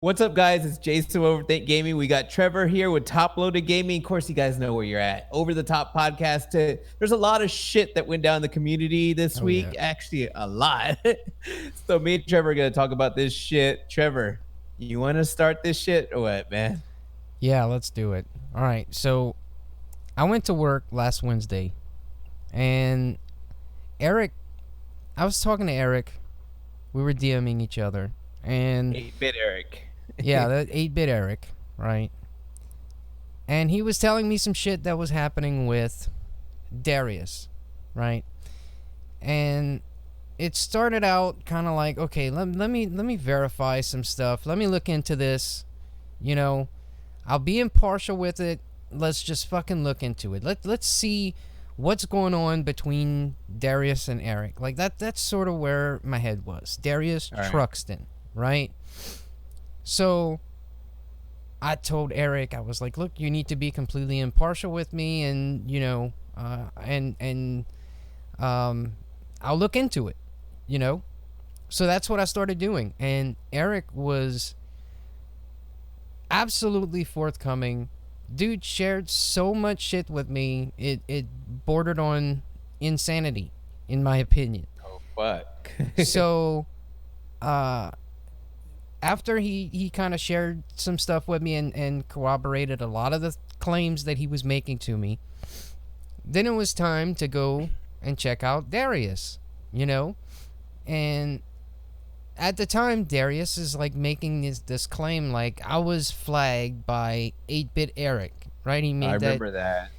What's up, guys? It's Jason over Think Gaming. We got Trevor here with Top Loaded Gaming. Of course, you guys know where you're at. Over the Top Podcast. There's a lot of shit that went down in the community this Oh, week. yeah. Actually, a lot. So me and Trevor are gonna talk about this shit. Trevor, you want to start this shit or what, man? Yeah, let's do it. All right. So I went to work last Wednesday, and I was talking to Eric. We were DMing each other, and 8-bit Eric. yeah, that 8-bit Eric, right? And he was telling me some shit that was happening with Darius, right? And it started out kind of like, okay, let me verify some stuff. Let me look into this. You know, I'll be impartial with it. Let's just fucking look into it. Let's see what's going on between Darius and Eric. Like that's sort of where my head was. Darius Truxton, right? So I told Eric, I was like, look, you need to be completely impartial with me, and you know, I'll look into it, you know. So that's what I started doing, and Eric was absolutely forthcoming. Dude shared so much shit with me, it bordered on insanity, in my opinion. Oh fuck. So after he kind of shared some stuff with me and corroborated a lot of the claims that he was making to me, then it was time to go and check out Darius, you know. And at the time, Darius is like making this claim, like, I was flagged by 8-bit Eric, right? He made I remember that.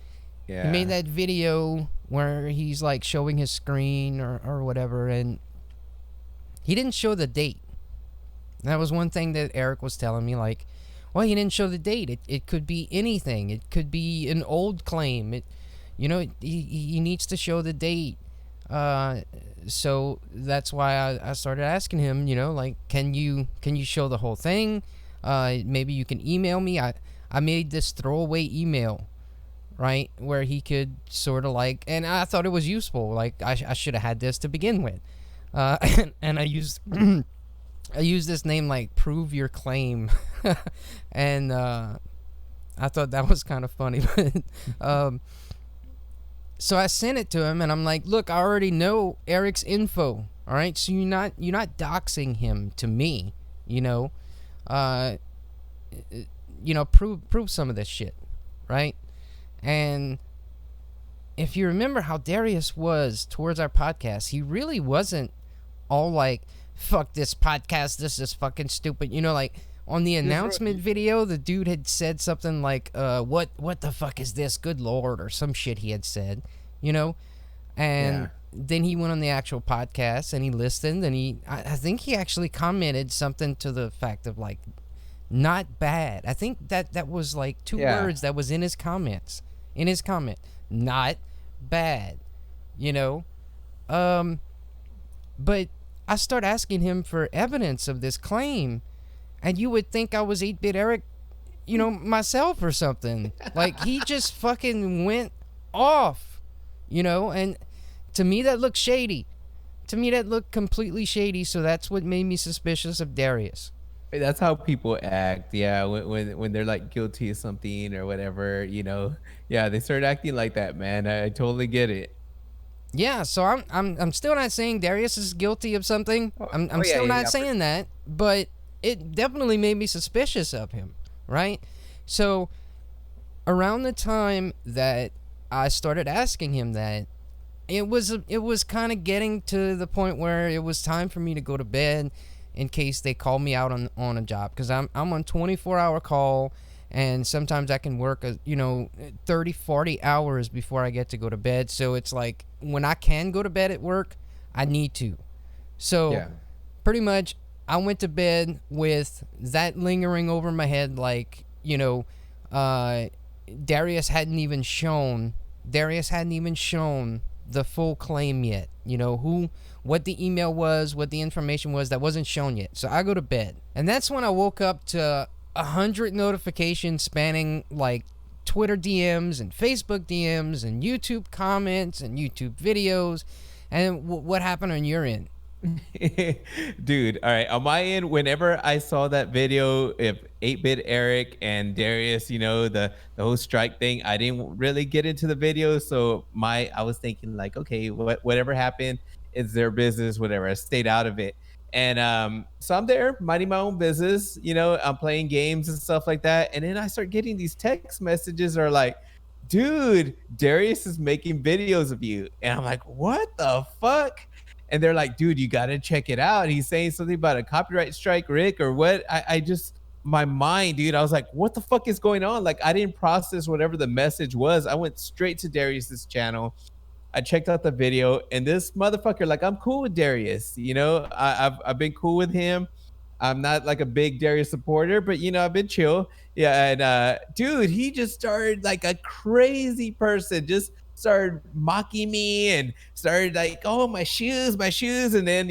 Yeah. He made that video where he's like showing his screen or whatever, and he didn't show the date. That was one thing that Eric was telling me, like, well, he didn't show the date. It could be anything. It could be an old claim. He needs to show the date. So that's why I started asking him, you know, like, can you show the whole thing? Maybe you can email me. I made this throwaway email, right, where he could sort of like, and I thought it was useful. Like, I should have had this to begin with. And I used I used this name, like, Prove Your Claim. And I thought that was kind of funny. So I sent it to him, and I'm like, look, I already know Eric's info, all right? So you're not doxing him to me, you know? Prove some of this shit, right? And if you remember how Darius was towards our podcast, he really wasn't all like, fuck this podcast, this is fucking stupid. You know, like, on the announcement video, the dude had said something like, what the fuck is this, good lord, or some shit he had said, you know? And then he went on the actual podcast, and he listened, and I think he actually commented something to the fact of, like, not bad. I think that was, like, two words that was in his comments. In his comment. Not bad. You know? But I start asking him for evidence of this claim, and you would think I was 8-bit Eric, you know, myself or something. Like, he just fucking went off, you know, and to me that looked shady. To me that looked completely shady, so that's what made me suspicious of Darius. That's how people act, yeah. When they're like guilty of something or whatever, you know, yeah, they start acting like that, man. I totally get it. Yeah, so I'm still not saying Darius is guilty of something. I'm still not saying that, but it definitely made me suspicious of him, right? So around the time that I started asking him that, it was kind of getting to the point where it was time for me to go to bed in case they call me out on a job, because I'm on 24-hour call, and sometimes I can work 30-40 hours before I get to go to bed. So it's like, when I can go to bed at work, I need to. So pretty much I went to bed with that lingering over my head, like, you know, Darius hadn't even shown the full claim yet. You know, what the email was, what the information was, that wasn't shown yet. So I go to bed, and that's when I woke up to 100 notifications spanning, like, Twitter DMs and Facebook DMs and YouTube comments and YouTube videos. And what happened on your end? Dude, all right. On my end, whenever I saw that video, if 8-bit Eric and Darius, the whole strike thing, I didn't really get into the video. So I was thinking like, okay, whatever happened, it's their business, whatever. I stayed out of it. And so I'm there minding my own business, I'm playing games and stuff like that. And then I start getting these text messages are like, dude, Darius is making videos of you. And I'm like, what the fuck? And they're like, dude, you got to check it out. He's saying something about a copyright strike, Rick, or what? I just, my mind, dude, I was like, what the fuck is going on? Like, I didn't process whatever the message was. I went straight to Darius's channel. I checked out the video, and this motherfucker, like, I'm cool with Darius. I've been cool with him. I'm not like a big Darius supporter, but I've been chill. Yeah, and dude, he just started like a crazy person, just started mocking me and started like, oh, my shoes, and then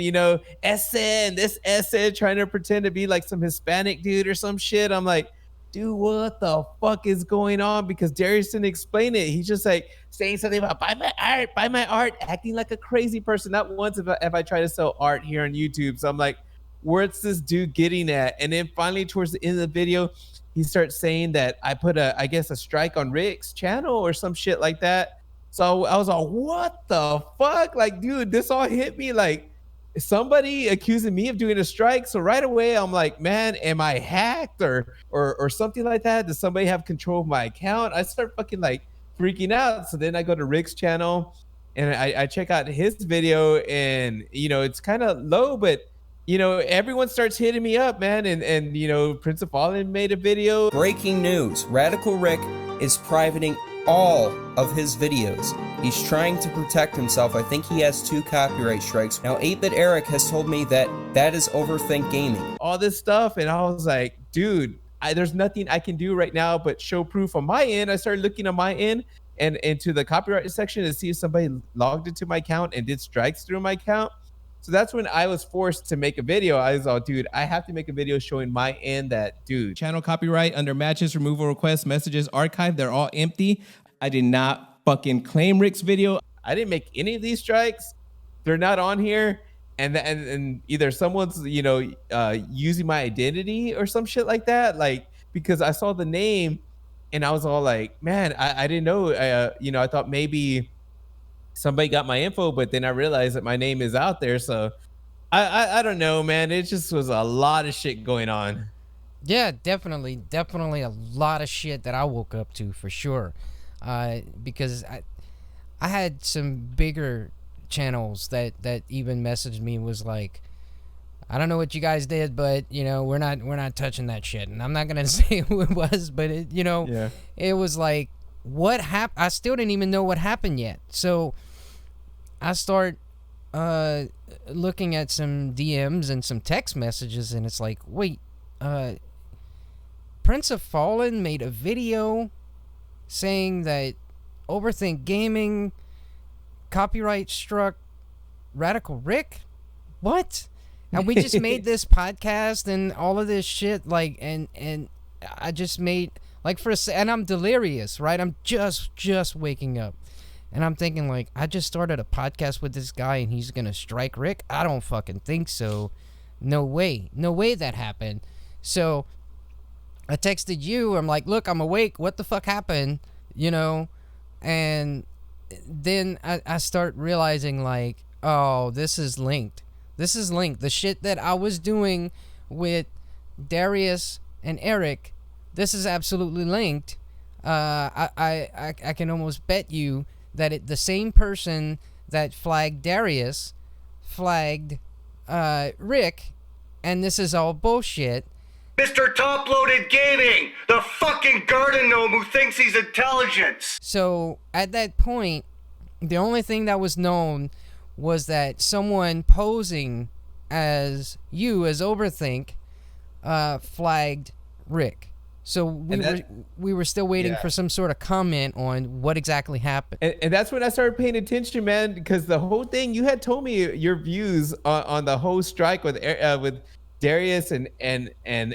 essay and this essay trying to pretend to be like some Hispanic dude or some shit. I'm like, dude, what the fuck is going on? Because Darius didn't explain it. He's just like saying something about buy my art, acting like a crazy person. Not once if I try to sell art here on YouTube. So I'm like, where's this dude getting at? And then finally towards the end of the video, he starts saying that I put I guess a strike on Rick's channel or some shit like that. So I was like, what the fuck? Like, dude, this all hit me like somebody accusing me of doing a strike. So right away I'm like, man, am I hacked or something like that? Does somebody have control of my account? I start fucking like freaking out. So then I go to Rick's channel and I check out his video, and it's kind of low, but everyone starts hitting me up, man. And Prince of Fallen made a video. Breaking news, Radical Rick is privating all of his videos. He's trying to protect himself. I think he has 2 copyright strikes. Now, 8-bit Eric has told me that is Overthink Gaming. All this stuff, and I was like, dude, there's nothing I can do right now but show proof on my end. I started looking on my end and into the copyright section to see if somebody logged into my account and did strikes through my account. So that's when I was forced to make a video. I was like, dude, I have to make a video showing my end that, dude, channel copyright under matches, removal requests, messages, archive, they're all empty. I did not fucking claim Rick's video. I didn't make any of these strikes. They're not on here. And either someone's, using my identity or some shit like that. Like, because I saw the name and I was all like, man, I didn't know, I thought maybe somebody got my info, but then I realized that my name is out there. So I don't know, man. It just was a lot of shit going on. Yeah, definitely a lot of shit that I woke up to for sure. Because I had some bigger channels that even messaged me, was like, I don't know what you guys did, but we're not touching that shit. And I'm not gonna say who it was, but it was like, what happened? I still didn't even know what happened yet. So I start looking at some DMs and some text messages, and it's like, wait, Prince of Fallen made a video saying that Overthink Gaming copyright struck Radical Rick? What? And we just made this podcast and all of this shit, like, and I just made, like, and I'm delirious, right? I'm just waking up. And I'm thinking, like, I just started a podcast with this guy and he's gonna strike Rick? I don't fucking think so. No way that happened. So I texted you. I'm like, look, I'm awake. What the fuck happened? And then I start realizing, like, oh, this is linked. The shit that I was doing with Darius and Eric, this is absolutely linked. I can almost bet you that the same person that flagged Darius flagged Rick, and this is all bullshit. Mr. Top-Loaded Gaming, the fucking garden gnome who thinks he's intelligent. So at that point, the only thing that was known was that someone posing as you, as Overthink, flagged Rick. So we were still waiting for some sort of comment on what exactly happened. And that's when I started paying attention, man, because the whole thing, you had told me your views on the whole strike with Darius and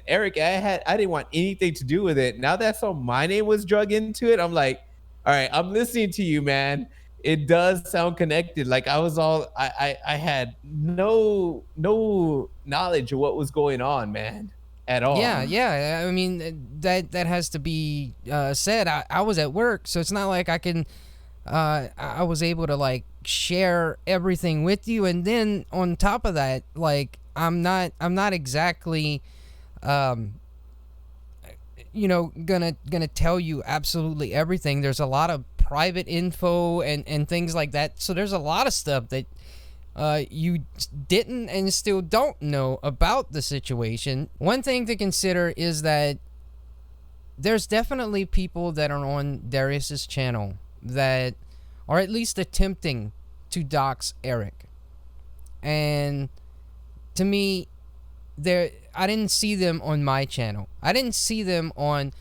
Eric. I didn't want anything to do with it. Now that I saw my name was drug into it, I'm like, all right, I'm listening to you, man. it does sound connected. Like I was all I had no knowledge of what was going on, man, at all. Yeah, yeah. I mean, that has to be said. I was at work, so it's not like I can. I was able to like share everything with you, and then on top of that, like I'm not exactly, um, gonna tell you absolutely everything. There's a lot of private info and things like that. So there's a lot of stuff that you didn't and still don't know about the situation. One thing to consider is that there's definitely people that are on Darius's channel that are at least attempting to dox Eric. And to me, I didn't see them on my channel. I didn't see them on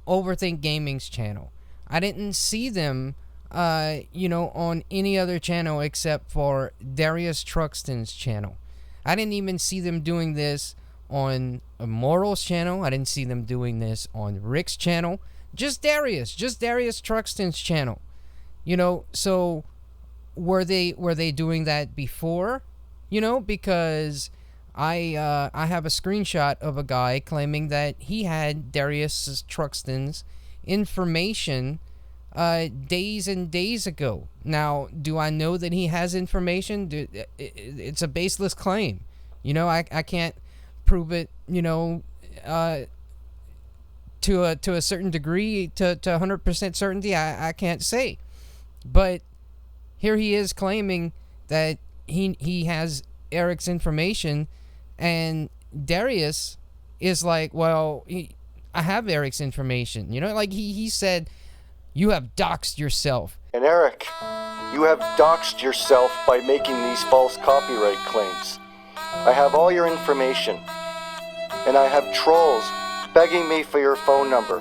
Overthink Gaming's channel. I didn't see them on any other channel except for Darius Truxton's channel. I didn't even see them doing this on Moral's channel. I didn't see them doing this on Rick's channel. Just Darius Truxton's channel. So were they doing that before? Because I have a screenshot of a guy claiming that he had Darius Truxton's information days and days ago. Now, do I know that he has information? It's a baseless claim. I can't prove it, to a certain degree, to 100% certainty. I can't say. But here he is claiming that he has Eric's information, and Darius is like, well, I have Eric's information. Like he said, you have doxed yourself. And Eric, you have doxed yourself by making these false copyright claims. I have all your information, and I have trolls begging me for your phone number.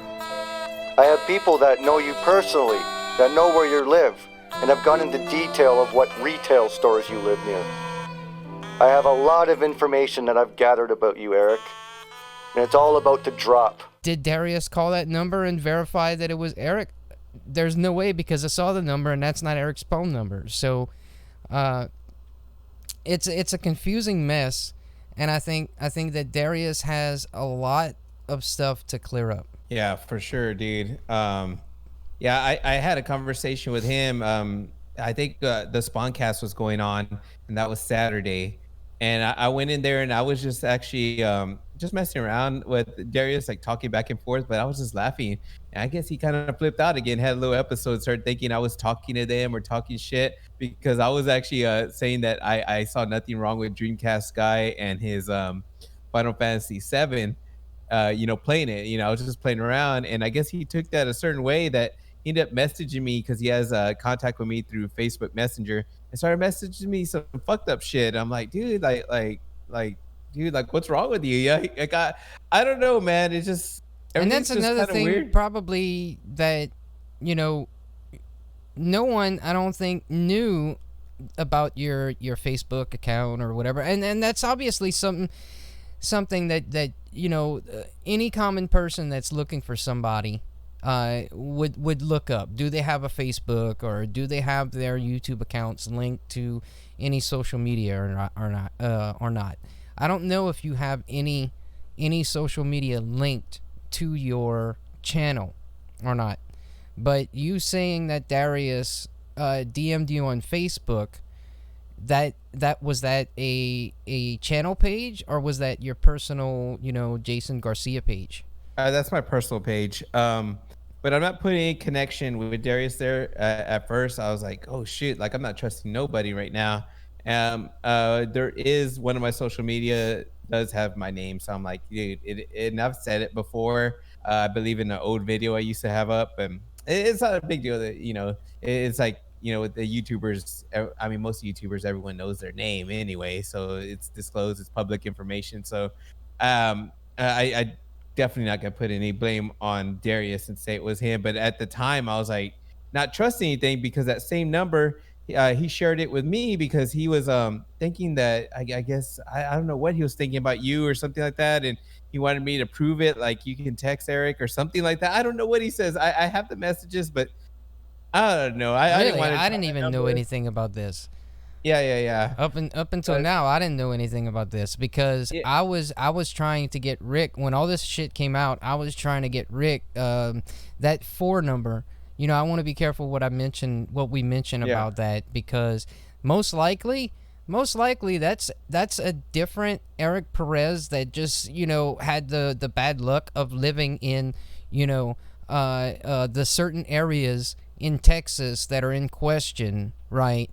I have people that know you personally, that know where you live, and have gone into detail of what retail stores you live near. I have a lot of information that I've gathered about you, Eric, and it's all about to drop. Did Darius call that number and verify that it was Eric? There's no way, because I saw the number and that's not Eric's phone number. So it's a confusing mess, and I think that Darius has a lot of stuff to clear up. Yeah, for sure, dude. Yeah, I had a conversation with him. I think the Spawncast was going on, and that was Saturday. And I went in there, and I was just actually just messing around with Darius, like talking back and forth, but I was just laughing. And I guess he kind of flipped out again, had a little episode, started thinking I was talking to them or talking shit, because I was actually saying that I saw nothing wrong with Dreamcast guy and his Final Fantasy VII, playing it. I was just playing around, and I guess he took that a certain way that he ended up messaging me, because he has contact with me through Facebook Messenger, and started messaging me some fucked up shit. I'm like, dude, dude, like, what's wrong with you? Yeah, I don't know, man. It's just, and that's another thing, weird. Probably, that no one, I don't think, knew about your Facebook account or whatever, and that's obviously something that any common person that's looking for somebody would look up. Do they have a Facebook, or do they have their YouTube accounts linked to any social media or not? I don't know if you have any social media linked to your channel or not. But you saying that Darius DM'd you on Facebook, was that a channel page, or was that your personal, Jason Garcia page? That's my personal page. But I'm not putting any connection with Darius there. At first, I was like, oh shit, like I'm not trusting nobody right now. There is one of my social media does have my name, so I'm like, dude, and I've said it before. I believe in the old video I used to have up, and it's not a big deal that it's like, with the YouTubers. I mean, most YouTubers, everyone knows their name anyway, so it's disclosed, it's public information. So, I definitely not gonna put any blame on Darius and say it was him. But at the time, I was like, not trusting anything, because that same number, he shared it with me, because he was thinking that I guess I don't know what he was thinking about you or something like that, and he wanted me to prove it, like you can text Eric or something like that. I don't know what he says. I have the messages, but I don't know. I didn't Really, want to. I didn't even know anything about this. Yeah. Up until now, I didn't know anything about this because Yeah. I was trying to get Rick when all this shit came out. I was trying to get Rick that 4 number. You know, I want to be careful what we mention Yeah. about that because most likely that's a different Eric Perez that just had the bad luck of living in the certain areas in Texas that are in question, right?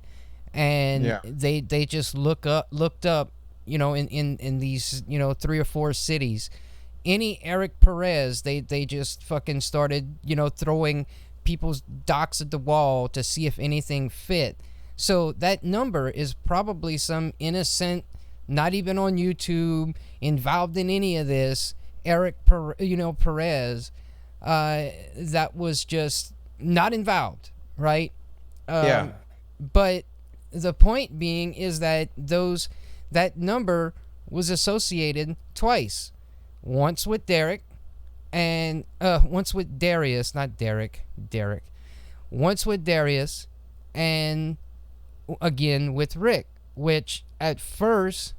And Yeah. they just looked up in these 3 or 4 cities, any Eric Perez, they just fucking started throwing people's docs at the wall to see if anything fit. So that number is probably some innocent, not even on YouTube, involved in any of this Eric Perez that was just not involved, right? Yeah. But the point being is that that number was associated twice, once with Derek and once with Darius, not Derek, once with Darius and again with Rick, which at first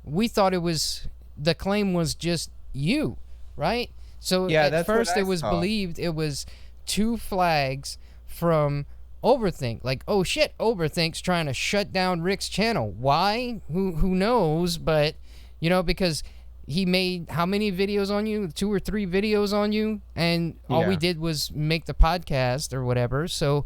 we thought the claim was just you, right? So Yeah, at that's what first I it was saw. believed it was 2 flags from Overthink. Like, oh shit, Overthink's trying to shut down Rick's channel. Why? Who knows? But because he made how many videos on you? 2 or 3 videos on you, and all we Yeah. did was make the podcast or whatever. So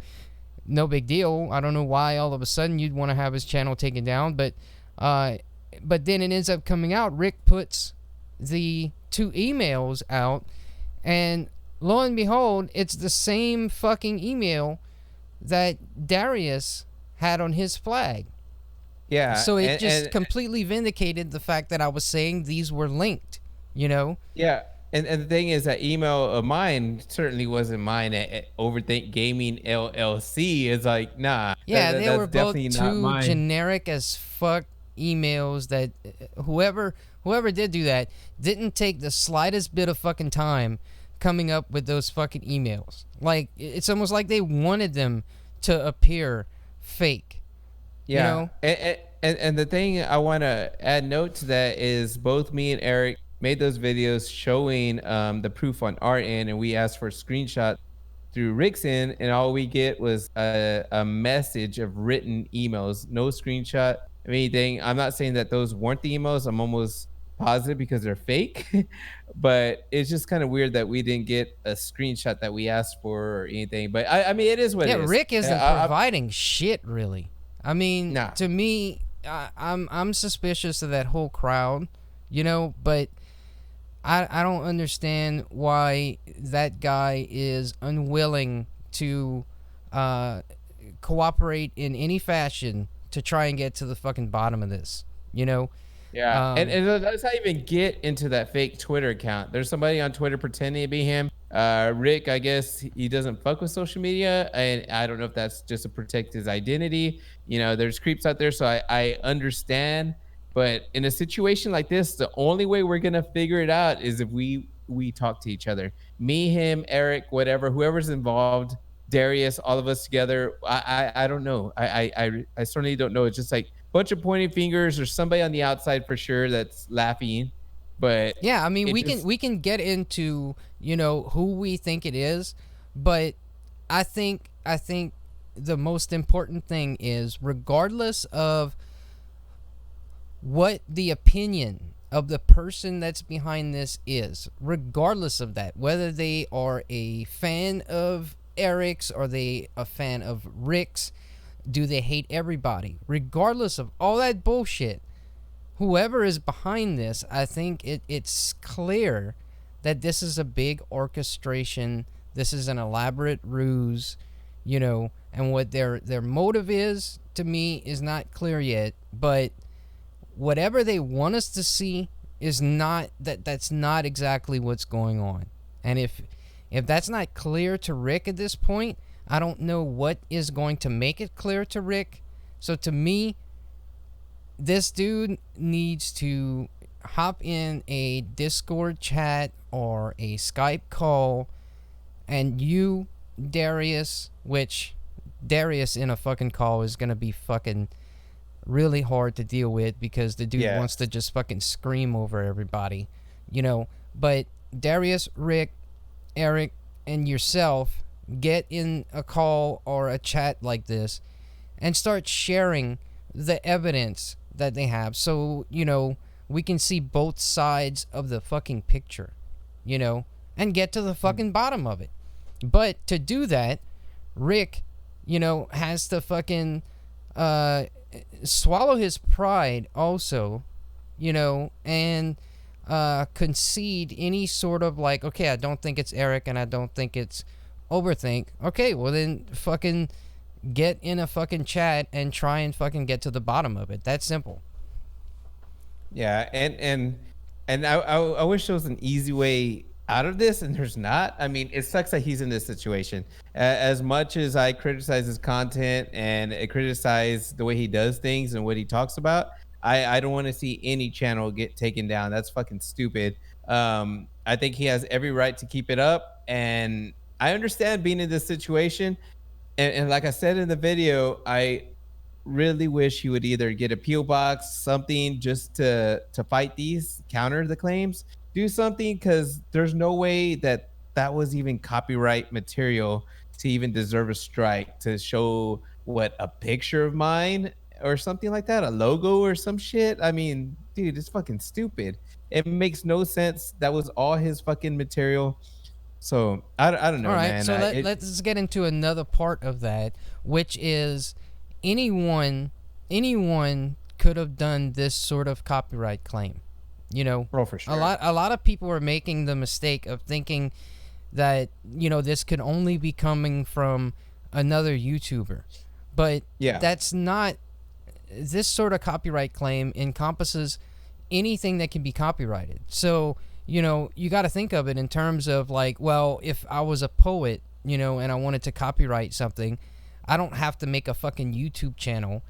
no big deal. I don't know why all of a sudden you'd want to have his channel taken down, but then it ends up coming out. Rick puts the 2 emails out, and lo and behold, it's the same fucking email that Darius had on his flag. Yeah. So it just and completely vindicated the fact that I was saying these were linked, yeah. And the thing is that email of mine certainly wasn't mine. At Overthink Gaming LLC is like, nah. Yeah, that- they that's were both definitely not two mine. generic as fuck emails that whoever did do that didn't take the slightest bit of fucking time coming up with those fucking emails. Like, it's almost like they wanted them to appear fake. Yeah. And the thing I want to add note to that is both me and Eric made those videos showing the proof on our end, and we asked for a screenshot through Rick's end, and all we get was a message of written emails, no screenshot of anything. I'm not saying that those weren't the emails. I'm almost positive because they're fake, but it's just kind of weird that we didn't get a screenshot that we asked for or anything. But I mean, it is what Yeah, it is. Rick isn't I- providing shit really. I mean, Nah. to me, I'm suspicious of that whole crowd, but I don't understand why that guy is unwilling to cooperate in any fashion to try and get to the fucking bottom of this, Yeah, and let's not even get into that fake Twitter account. There's somebody on Twitter pretending to be him. Rick, I guess he doesn't fuck with social media, and I don't know if that's just to protect his identity. There's creeps out there, so I understand. But in a situation like this, the only way we're gonna figure it out is if we talk to each other. Me, him, Eric, whatever, whoever's involved, Darius, all of us together. I don't know. I certainly don't know. It's just like a bunch of pointing fingers or somebody on the outside for sure that's laughing. But yeah, I mean, it we just- can get into who we think it is, but I think the most important thing is, regardless of what the opinion of the person that's behind this is, regardless of that, whether they are a fan of Eric's or they a fan of Rick's, do they hate everybody, regardless of all that bullshit, whoever is behind this, I think it's clear that this is a big orchestration. This is an elaborate ruse, and what their motive is, to me, is not clear yet. But whatever they want us to see is not that's not exactly what's going on. And if that's not clear to Rick at this point, I don't know what is going to make it clear to Rick. So to me, this dude needs to hop in a Discord chat or a Skype call, and you Darius, which Darius in a fucking call is gonna be fucking really hard to deal with because the dude wants to just fucking scream over everybody, you know. But Darius, Rick, Eric, and yourself get in a call or a chat like this and start sharing the evidence that they have, so you know we can see both sides of the fucking picture, you know, and get to the fucking bottom of it. But to do that, Rick, you know, has to fucking swallow his pride also, you know, and concede any sort of like, okay, I don't think it's Eric and I don't think it's Overthink. Okay, well then fucking get in a fucking chat and try and fucking get to the bottom of it. That's simple. Yeah, and I wish there was an easy way out of this, and there's not. I mean, it sucks that he's in this situation. As much as I criticize his content and I criticize the way he does things and what he talks about, I don't want to see any channel get taken down. That's fucking stupid. I think he has every right to keep it up, and I understand being in this situation. And like I said in the video, I really wish he would either get a PO box, something just to fight these, counter the claims, do something, because there's no way that that was even copyright material to even deserve a strike, to show what, a picture of mine or something like that, a logo or some shit. I mean, dude, it's fucking stupid. It makes no sense. That was all his fucking material. So I don't know, All right, man. so let's get into another part of that, which is anyone could have done this sort of copyright claim. You know, for sure. A lot of people are making the mistake of thinking that, you know, this could only be coming from another YouTuber. But that's not. This sort of copyright claim encompasses anything that can be copyrighted. So, you know, you got to think of it in terms of like, well, if I was a poet, you know, and I wanted to copyright something, I don't have to make a fucking YouTube channel,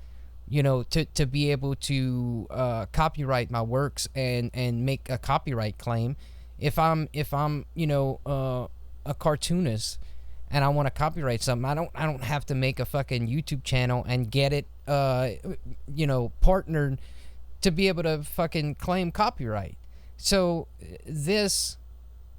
you know, to be able to copyright my works and make a copyright claim. If I'm you know, a cartoonist and I want to copyright something, I don't have to make a fucking YouTube channel and get it you know, partnered to be able to fucking claim copyright. So this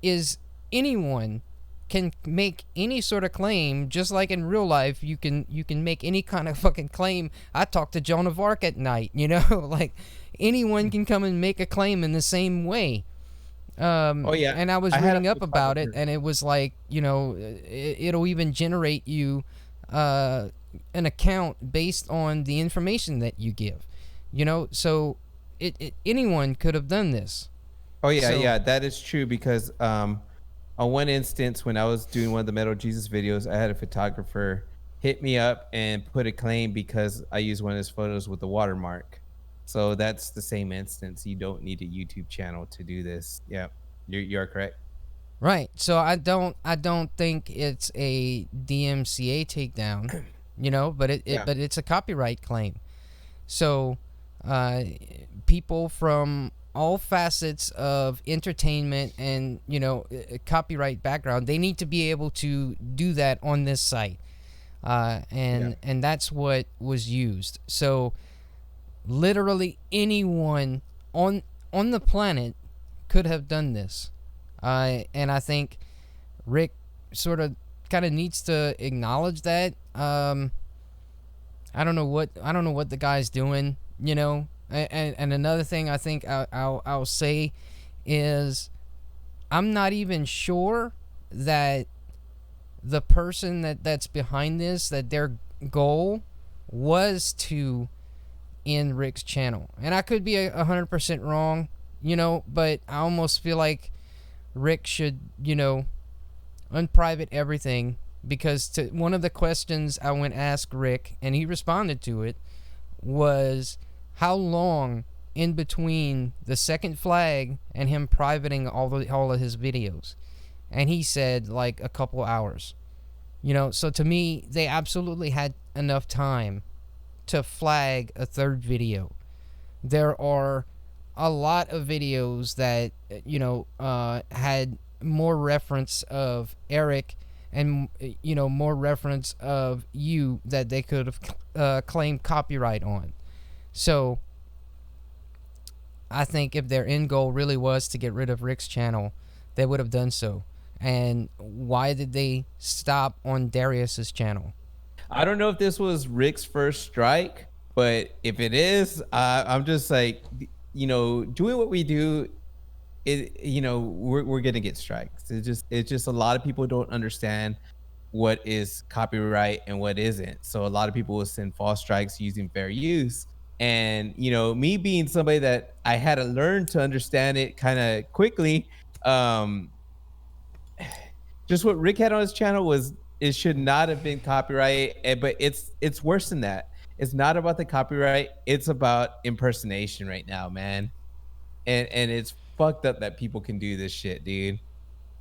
is, anyone can make any sort of claim, just like in real life you can make any kind of fucking claim. I talk to Joan of Arc at night, you know, like anyone can come and make a claim in the same way. And I was reading up about it, and it was like, you know, it'll even generate you an account based on the information that you give, you know. So anyone could have done this. Oh yeah, yeah, that is true, because on one instance when I was doing one of the Metal Jesus videos, I had a photographer hit me up and put a claim because I used one of his photos with the watermark. So that's the same instance. You don't need a YouTube channel to do this. Yeah, you're correct. Right. So I don't think it's a DMCA takedown, you know, but but it's a copyright claim. So people from all facets of entertainment and, you know, copyright background, they need to be able to do that on this site, and that's what was used. So literally anyone on the planet could have done this, and I think Rick sort of kind of needs to acknowledge that. I don't know what the guy's doing, you know. And another thing I think I'll say is, I'm not even sure that the person that's behind this, that their goal was to end Rick's channel. And I could be 100% wrong, you know, but I almost feel like Rick should, you know, unprivate everything, because one of the questions I went ask Rick, and he responded to it, was how long in between the second flag and him privating all of his videos. And he said like a couple hours, you know. So to me, they absolutely had enough time to flag a third video. There are a lot of videos that, you know, had more reference of Eric and more reference of you that they could have claimed copyright on. So I think if their end goal really was to get rid of Rick's channel, they would have done so. And why did they stop on Darius's channel? I don't know if this was Rick's first strike, but if it is, I'm just like, doing what we do, we're gonna get strikes. It's just a lot of people don't understand what is copyright and what isn't. So a lot of people will send false strikes using fair use. And me being somebody that I had to learn to understand it kind of quickly, just what Rick had on his channel was, it should not have been copyright, but it's worse than that. It's not about the copyright, it's about impersonation right now, man. And it's fucked up that people can do this shit, dude.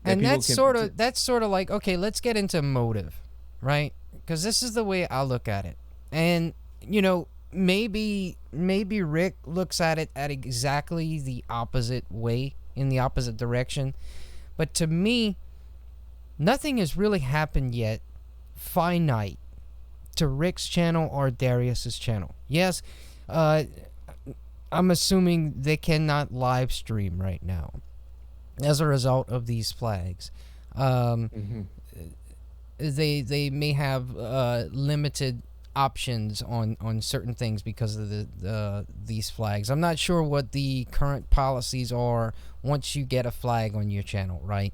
And that's sort of like, okay, let's get into motive, right? Because this is the way I look at it. And maybe Rick looks at it at exactly the opposite way, in the opposite direction. But to me, nothing has really happened yet finite to Rick's channel or Darius's channel. Yes, I'm assuming they cannot live stream right now as a result of these flags. They may have limited options on certain things because of these flags. I'm not sure what the current policies are once you get a flag on your channel, right?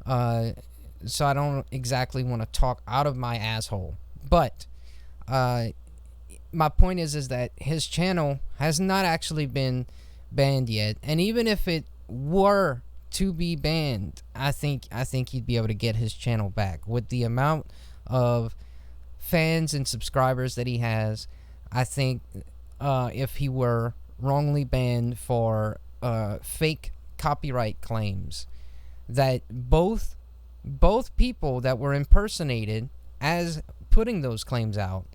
So I don't exactly want to talk out of my asshole, but my point is that his channel has not actually been banned yet, and even if it were to be banned, I think he'd be able to get his channel back with the amount of fans and subscribers that he has. I think if he were wrongly banned for fake copyright claims, that both people that were impersonated as putting those claims out,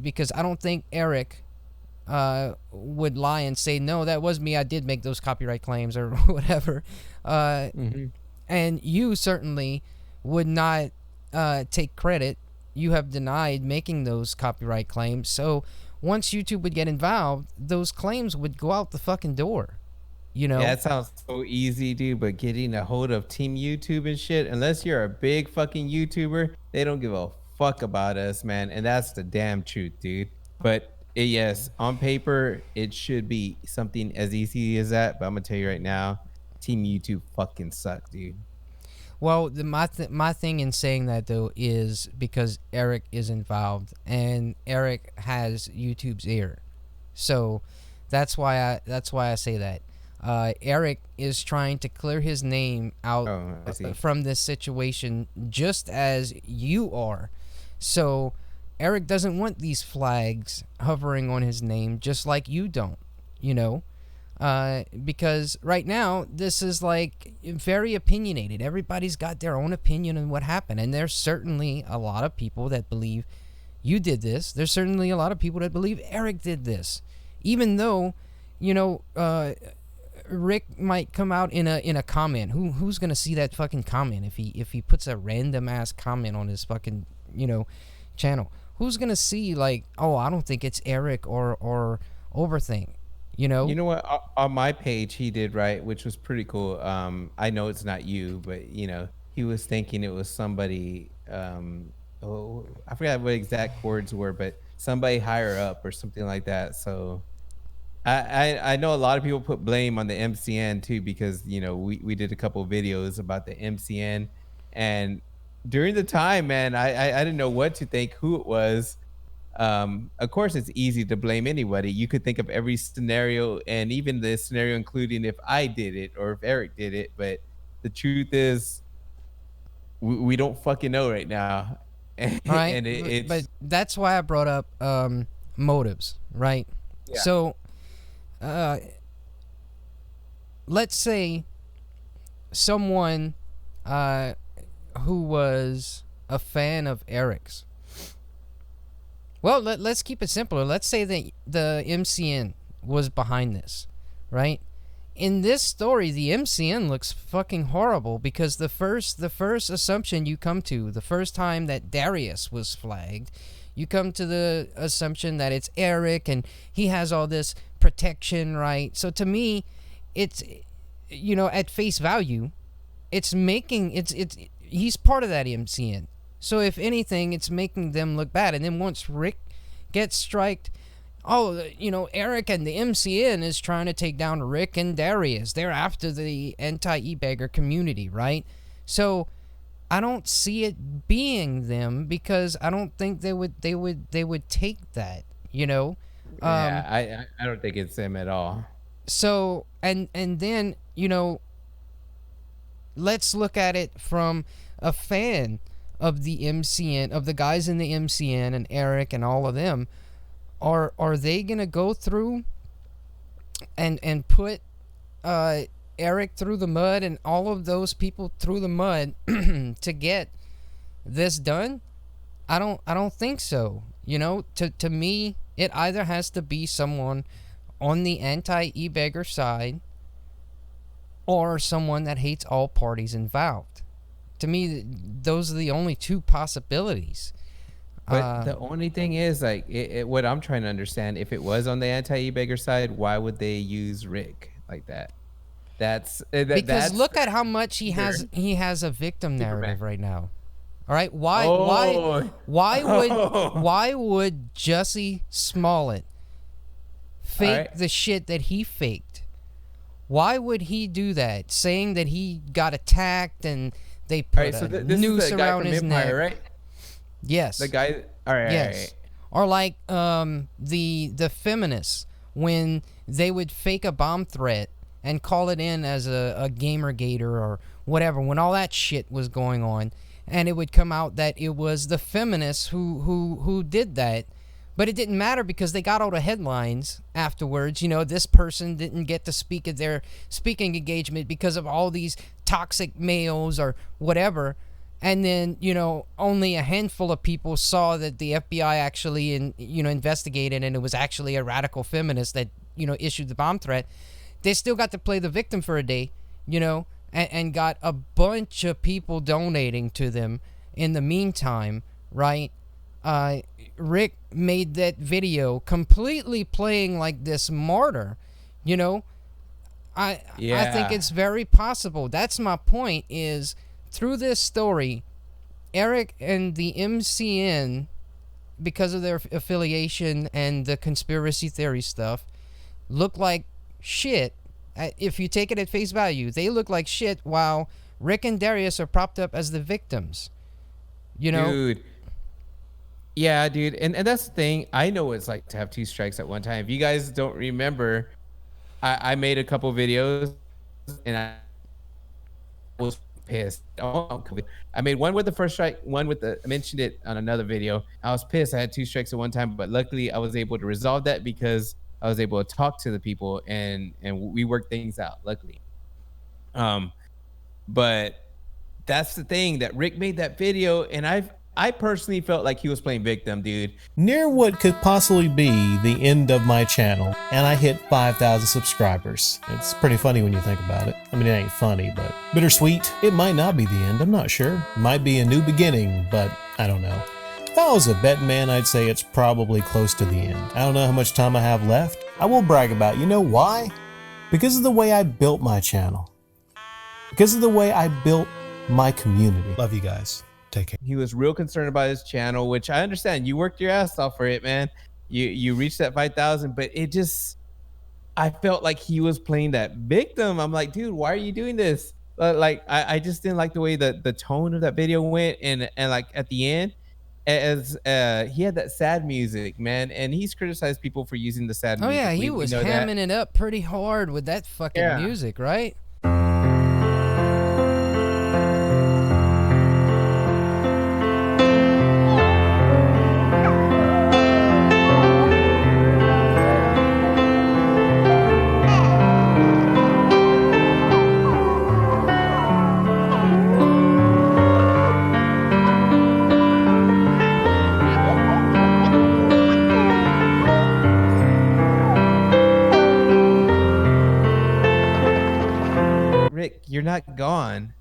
because I don't think Eric would lie and say, no, that was me, I did make those copyright claims or whatever. And you certainly would not take credit. You have denied making those copyright claims. So once YouTube would get involved, those claims would go out the fucking door. Yeah, that sounds so easy, dude, but getting a hold of Team YouTube and shit, unless you're a big fucking YouTuber, they don't give a fuck about us, man. And that's the damn truth, dude. But yes, on paper, it should be something as easy as that. But I'm gonna tell you right now, Team YouTube fucking sucks, dude. Well, my thing in saying that, though, is because Eric is involved and Eric has YouTube's ear. So that's why I say that. Eric is trying to clear his name out from this situation, just as you are. So Eric doesn't want these flags hovering on his name, just like you don't, because right now this is like very opinionated. Everybody's got their own opinion on what happened, and there's certainly a lot of people that believe you did this. There's certainly a lot of people that believe Eric did this, even though Rick might come out in a comment. Who's gonna see that fucking comment if he puts a random ass comment on his fucking channel? Who's gonna see, like, oh, I don't think it's Eric or Overthink? You know what, on my page he did, right, which was pretty cool. I know it's not you, but he was thinking it was somebody, I forgot what exact words were, but somebody higher up or something like that. So I know a lot of people put blame on the MCN too, because we did a couple of videos about the MCN, and during the time, man, I didn't know what to think, who it was. Of course, it's easy to blame anybody. You could think of every scenario, and even the scenario including if I did it or if Eric did it. But the truth is, we don't fucking know right now. Right. And but that's why I brought up motives, right? Yeah. So let's say someone who was a fan of Eric's. Well, let's keep it simpler. Let's say that the MCN was behind this, right? in this story, the MCN looks fucking horrible because the first assumption you come to, the first time that Darius was flagged, you come to the assumption that it's Eric and he has all this protection, right? So to me, it's, you know, at face value, it's he's part of that MCN. So if anything, it's making them look bad. And then once Rick gets striked, oh, you know, Eric and the MCN is trying to take down Rick and Darius. They're after the anti-ebegger community, right? So I don't see it being them because I don't think they would take that, you know. Yeah, I don't think it's them at all. So and then, you know, let's look at it from a fan of the MCN, of the guys in the MCN and Eric and all of them. Are they gonna go through and put Eric through the mud and all of those people through the mud to get this done? I don't think so. You know, to me, it either has to be someone on the anti-ebegger side or someone that hates all parties involved. To me, those are the only two possibilities. But the only thing is, like, what I'm trying to understand, if it was on the anti-ebegger side, why would they use Rick like that? Because look at how much he has a victim narrative right now. All right, why would Jussie Smollett fake the shit that he faked? Why would he do that? Saying that he got attacked and they put a noose around his neck, right? Yes. The guy. All right. Yes. All right. Or like the feminists, when they would fake a bomb threat and call it in as a Gamergator or whatever, when all that shit was going on, and it would come out that it was the feminists who did that. But it didn't matter because they got all the headlines afterwards. You know, this person didn't get to speak at their speaking engagement because of all these toxic males or whatever. And then, you know, only a handful of people saw that the FBI actually, investigated, and it was actually a radical feminist that, you know, issued the bomb threat. They still got to play the victim for a day, you know, and got a bunch of people donating to them in the meantime, right? Rick made that video completely playing like this martyr, you know. I think it's very possible. That's my point, is through this story, Eric and the MCN, because of their affiliation and the conspiracy theory stuff, look like shit. If you take it at face value, they look like shit, while Rick and Darius are propped up as the victims. You know? Dude. Yeah, dude. And that's the thing. I know what it's like to have two strikes at one time. If you guys don't remember, I made a couple videos and I was pissed. I made one with the first strike, one with I mentioned it on another video. I was pissed. I had two strikes at one time, but luckily I was able to resolve that because I was able to talk to the people and we worked things out, luckily. But that's the thing, that Rick made that video, and I personally felt like he was playing victim, dude. Near what could possibly be the end of my channel, and I hit 5,000 subscribers. It's pretty funny when you think about it. I mean, it ain't funny, but bittersweet. It might not be the end, I'm not sure. It might be a new beginning, but I don't know. If I was a betting man, I'd say it's probably close to the end. I don't know how much time I have left. I will brag about it. You know why? Because of the way I built my channel. Because of the way I built my community. Love you guys. Take care. He was real concerned about his channel, which I understand. You worked your ass off for it, man. You reached that 5,000, but it just, I felt like he was playing that victim. I'm like, dude, why are you doing this? Like, I just didn't like the way that the tone of that video went, and like at the end, as he had that sad music, man, and he's criticized people for using the sad music. Oh yeah, he was hamming it up pretty hard with that fucking music, right? not gone.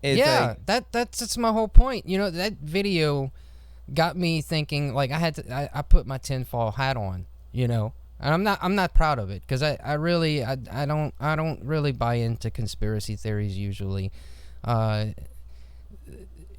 It's Yeah, like, that's my whole point. You know, that video got me thinking. Like I put my tinfoil hat on. You know, and I'm not proud of it because I really I don't really buy into conspiracy theories usually.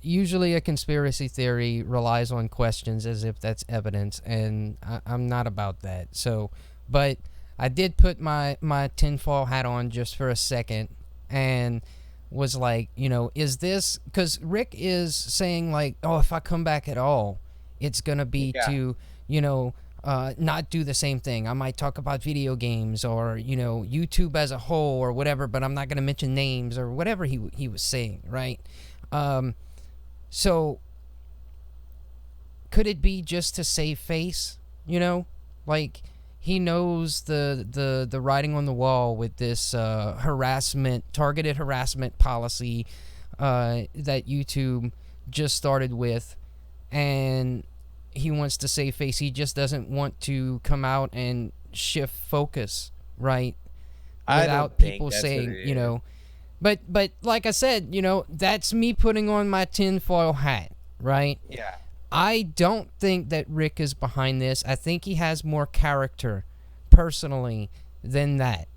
Usually a conspiracy theory relies on questions as if that's evidence, and I'm not about that. So, but I did put my tinfoil hat on just for a second and was like, you know, is this, because Rick is saying like, oh, if I come back at all, it's gonna be to, you know, not do the same thing. I might talk about video games or, you know, YouTube as a whole or whatever, but I'm not gonna mention names or whatever he was saying, right? So could it be just to save face? You know, like he knows the writing on the wall with this targeted harassment policy that YouTube just started with, and he wants to save face. He just doesn't want to come out and shift focus, right? Without people saying, you know. But like I said, you know, that's me putting on my tinfoil hat, right? yeah. I don't think that Rick is behind this. I think he has more character, personally, than that.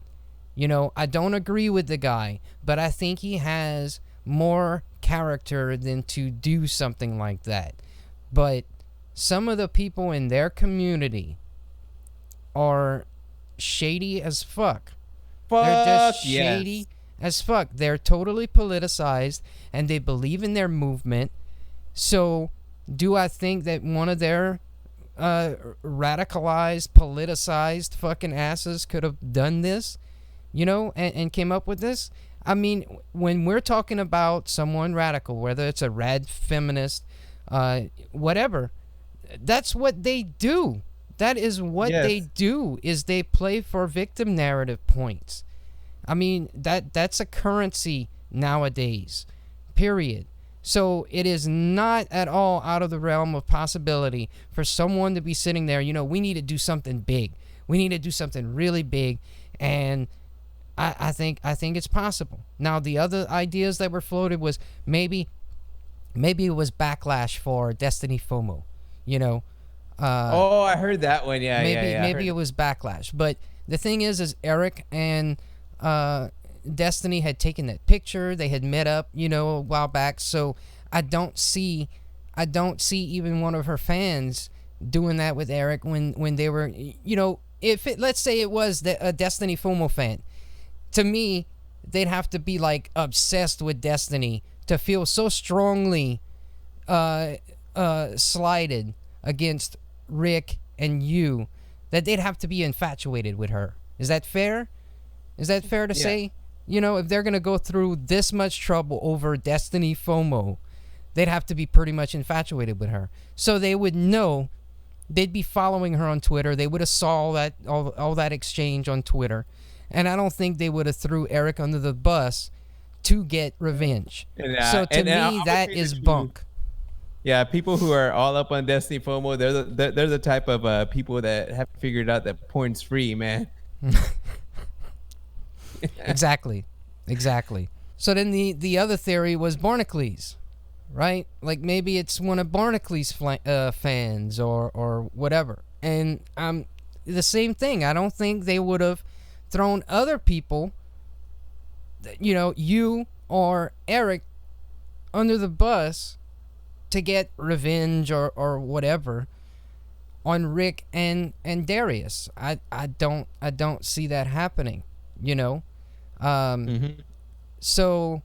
You know, I don't agree with the guy, but I think he has more character than to do something like that. But some of the people in their community are shady as fuck. They're just shady as fuck. They're totally politicized, and they believe in their movement. So do I think that one of their radicalized, politicized fucking asses could have done this, you know, and came up with this? I mean, when we're talking about someone radical, whether it's a rad feminist, whatever, that's what they do. That is what they do, is they play for victim narrative points. I mean, that's a currency nowadays, period. So it is not at all out of the realm of possibility for someone to be sitting there, you know, we need to do something big. We need to do something really big. And I think it's possible. Now, the other ideas that were floated was maybe it was backlash for Destiny FOMO, you know. Oh, I heard that one. Yeah, maybe it was backlash. But the thing is Eric and Destiny had taken that picture. They had met up, you know, a while back. So I don't see even one of her fans doing that with Eric when they were, you know, let's say it was a Destiny FOMO fan. To me, they'd have to be like obsessed with Destiny to feel so strongly slighted against Rick and you that they'd have to be infatuated with her. Is that fair? Is that fair to say? You know, if they're going to go through this much trouble over Destiny FOMO, they'd have to be pretty much infatuated with her. So they would know, they'd be following her on Twitter. They would have saw all that exchange on Twitter. And I don't think they would have threw Eric under the bus to get revenge. So to me, that is bunk. Yeah, people who are all up on Destiny FOMO, they're the type of people that have figured out that porn's free, man. Exactly. So then the other theory was Barnacules, right? Like maybe it's one of Barnacules' fans or whatever. And the same thing. I don't think they would have thrown other people, you know, you or Eric, under the bus to get revenge or whatever on Rick and Darius. I don't see that happening, you know. So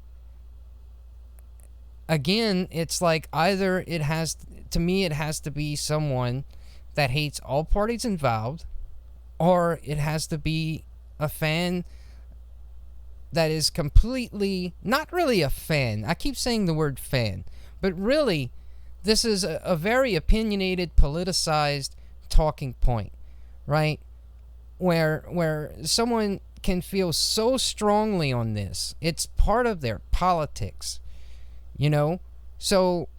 again, it's like either it has to be someone that hates all parties involved, or it has to be a fan that is completely not really a fan. I keep saying the word fan, but really this is a very opinionated, politicized talking point, right? Where someone can feel so strongly on this. It's part of their politics, you know? So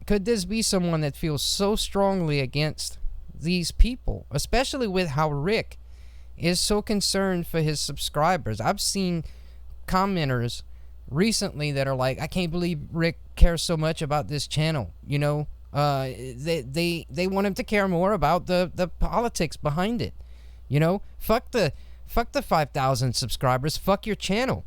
could this be someone that feels so strongly against these people, especially with how Rick is so concerned for his subscribers? I've seen commenters recently that are like, I can't believe Rick cares so much about this channel. You know, they want him to care more about the politics behind it. You know, fuck the 5,000 subscribers. Fuck your channel.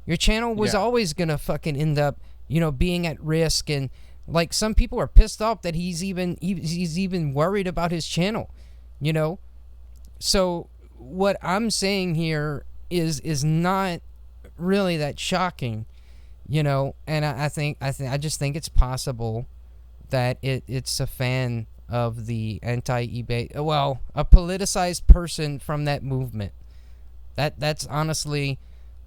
Your channel was always gonna fucking end up, you know, being at risk. And like, some people are pissed off that he's even worried about his channel. You know, so what I'm saying here is not really that shocking, you know. And I just think it's possible that it's a fan of the anti-ebegger, well, a politicized person from that movement. That's honestly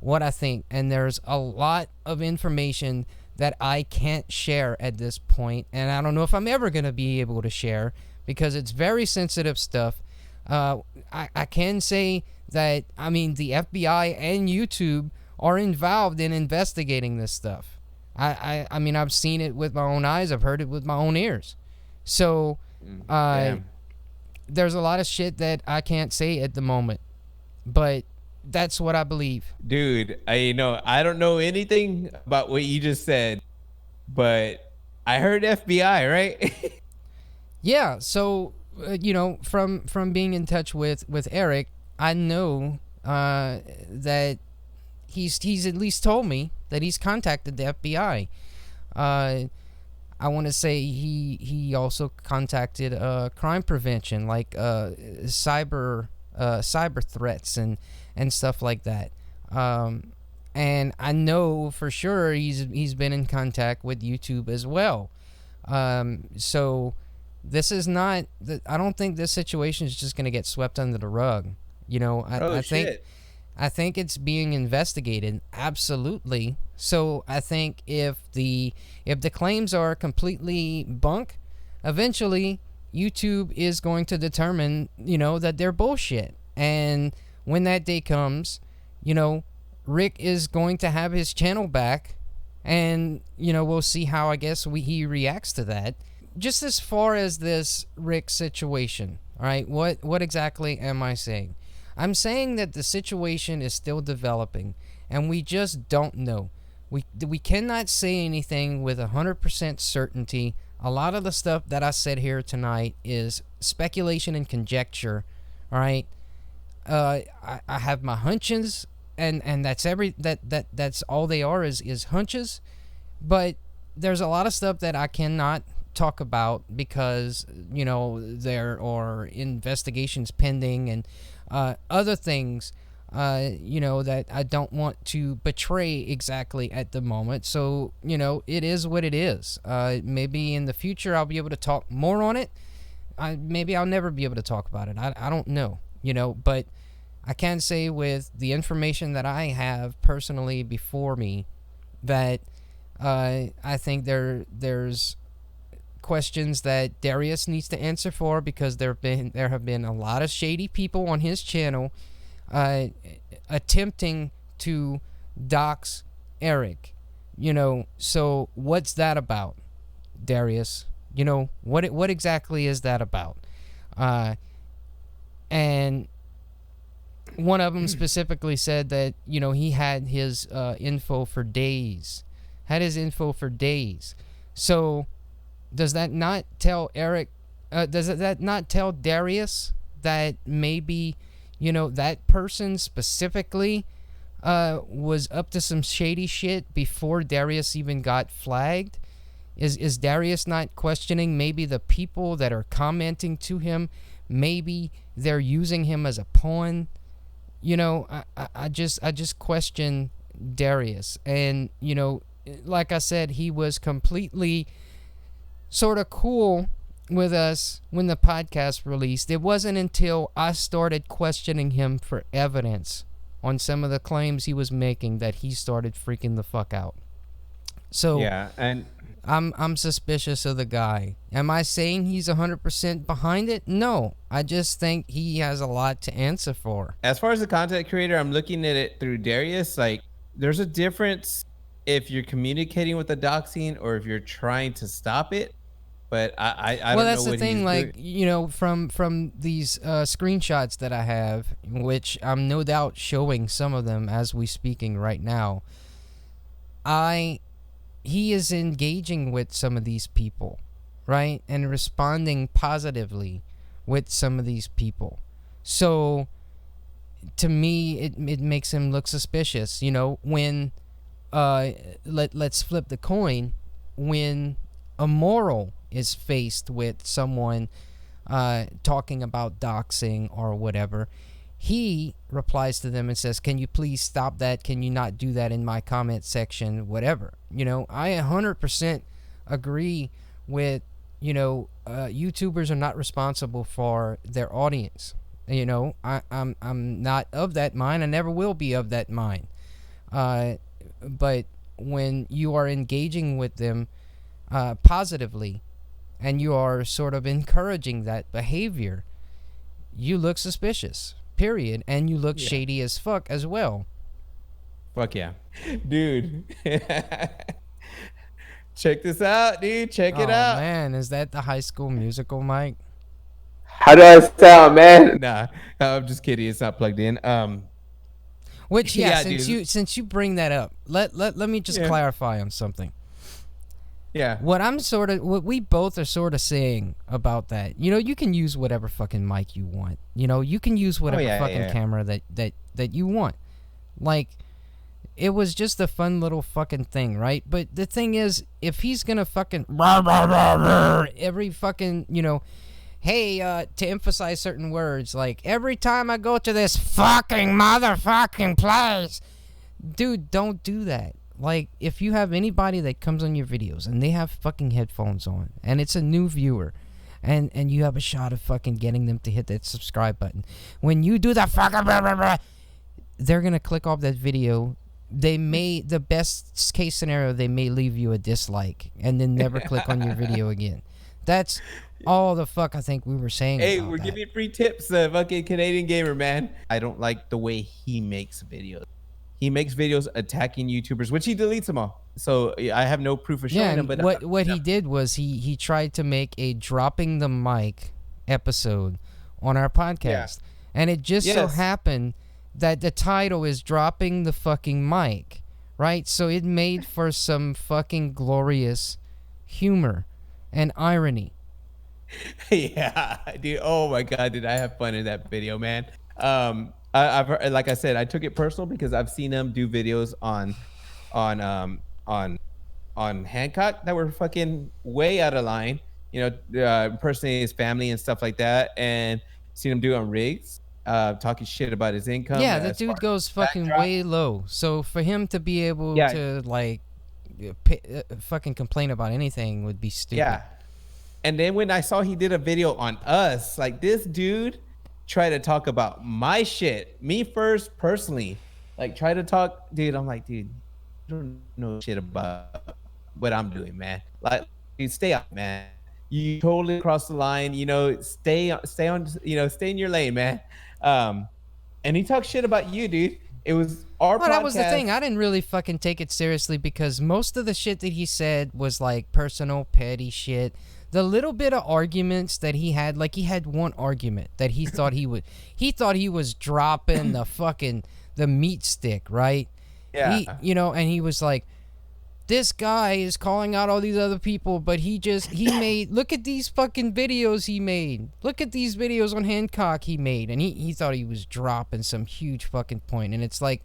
what I think. And there's a lot of information that I can't share at this point, and I don't know if I'm ever going to be able to share, because it's very sensitive stuff. I can say that, I mean, the FBI and YouTube are involved in investigating this stuff. I mean, I've seen it with my own eyes. I've heard it with my own ears. So there's a lot of shit that I can't say at the moment, but that's what I believe. Dude, I don't know anything about what you just said, but I heard FBI, right? Yeah, so you know, from being in touch with Eric, I know that he's at least told me that he's contacted the FBI. I want to say he also contacted crime prevention, like cyber threats and stuff like that. And I know for sure he's been in contact with YouTube as well. So this is not, I don't think this situation is just going to get swept under the rug. You know, I think it's being investigated, absolutely. So I think if the claims are completely bunk, eventually YouTube is going to determine, you know, that they're bullshit. And when that day comes, you know, Rick is going to have his channel back, and, you know, we'll see how, I guess, he reacts to that. Just as far as this Rick situation, all right, what exactly am I saying? I'm saying that the situation is still developing, and we just don't know. We cannot say anything with 100% certainty. A lot of the stuff that I said here tonight is speculation and conjecture, all right? I have my hunches, and that's that's all they are, is hunches. But there's a lot of stuff that I cannot talk about because, you know, there are investigations pending and other things, you know, that I don't want to betray exactly at the moment. So, you know, it is what it is. Maybe in the future I'll be able to talk more on it. Maybe I'll never be able to talk about it. I don't know, you know, but I can say with the information that I have personally before me that I think there's questions that Darius needs to answer for, because there have been a lot of shady people on his channel attempting to dox Eric, you know. So what's that about, Darius? You know, what exactly is that about? And one of them specifically said that, you know, he had his info for days. So does that not tell Eric, does that not tell Darius that maybe, you know, that person specifically was up to some shady shit before Darius even got flagged? Is Darius not questioning maybe the people that are commenting to him? Maybe they're using him as a pawn. You know, I just question Darius. And, you know, like I said, he was completely sort of cool with us when the podcast released. It wasn't until I started questioning him for evidence on some of the claims he was making that he started freaking the fuck out. So yeah, and I'm suspicious of the guy. Am I saying he's 100% behind it? No. I just think he has a lot to answer for. as far as the content creator, I'm looking at it through Darius. Like, there's a difference if you're communicating with the doxing or if you're trying to stop it. But I don't know. Well, that's the what thing. he's Like, doing. you know, from these screenshots that I have, which I'm no doubt showing some of them as we speaking right now. he is engaging with some of these people, right? And responding positively with some of these people. So to me, it makes him look suspicious. You know, when let's flip the coin. When Immoral is faced with someone talking about doxing or whatever, he replies to them and says, can you please stop that? Can you not do that in my comment section? Whatever. You know, I 100% agree with, you know, YouTubers are not responsible for their audience. You know, I'm not of that mind. I never will be of that mind. But when you are engaging with them positively and you are sort of encouraging that behavior, you look suspicious, period. And you look shady as fuck as well. Fuck yeah. Dude. Check this out, dude. Check it out. Oh, man. Is that the High School Musical, Mike? How do I sound, man? Nah, I'm just kidding. It's not plugged in. Which, Yeah, since you bring that up, let me just clarify on something. Yeah. What we both are sort of saying about that. You know, you can use whatever fucking mic you want. You know, you can use whatever camera that you want. Like, it was just a fun little fucking thing, right? But the thing is, if he's gonna fucking every fucking, you know, hey, to emphasize certain words, like, every time I go to this fucking motherfucking place, dude, don't do that. Like, if you have anybody that comes on your videos and they have fucking headphones on and it's a new viewer and you have a shot of fucking getting them to hit that subscribe button, when you do that fucking they're gonna click off that video. They may, the best case scenario, they may leave you a dislike and then never click on your video again. That's all the fuck I think we were saying. Hey, about we're that. giving free tips, fucking Canadian gamer, man. I don't like the way he makes videos. He makes videos attacking YouTubers, which he deletes them all. So I have no proof of showing them. But what he did was he tried to make a dropping the mic episode on our podcast, and it just so happened that the title is dropping the fucking mic, right? So it made for some fucking glorious humor and irony. Yeah, dude. Oh my god, did I have fun in that video, man? I've heard, like I said, I took it personal because I've seen him do videos on Hancock that were fucking way out of line. You know, impersonating his family and stuff like that, and seen him do it on Riggs, talking shit about his income. Yeah, the dude goes fucking way low. So for him to be able to like fucking complain about anything would be stupid. Yeah. And then when I saw he did a video on us, like, this dude tried to talk about my shit, me first, personally, like, try to talk, dude. I'm like, dude, you don't know shit about what I'm doing, man. Like, dude, stay up, man. You totally crossed the line. You know, stay on. You know, stay in your lane, man. And he talked shit about you, dude. It was our podcast. That was the thing. I didn't really fucking take it seriously because most of the shit that he said was like personal, petty shit. The little bit of arguments that he had, like, he had one argument that he thought he was dropping the meat stick, right? Yeah. You know, and he was like, this guy is calling out all these other people, but he made, look at these fucking videos he made. Look at these videos on Hancock he made. And he thought he was dropping some huge fucking point. And it's like,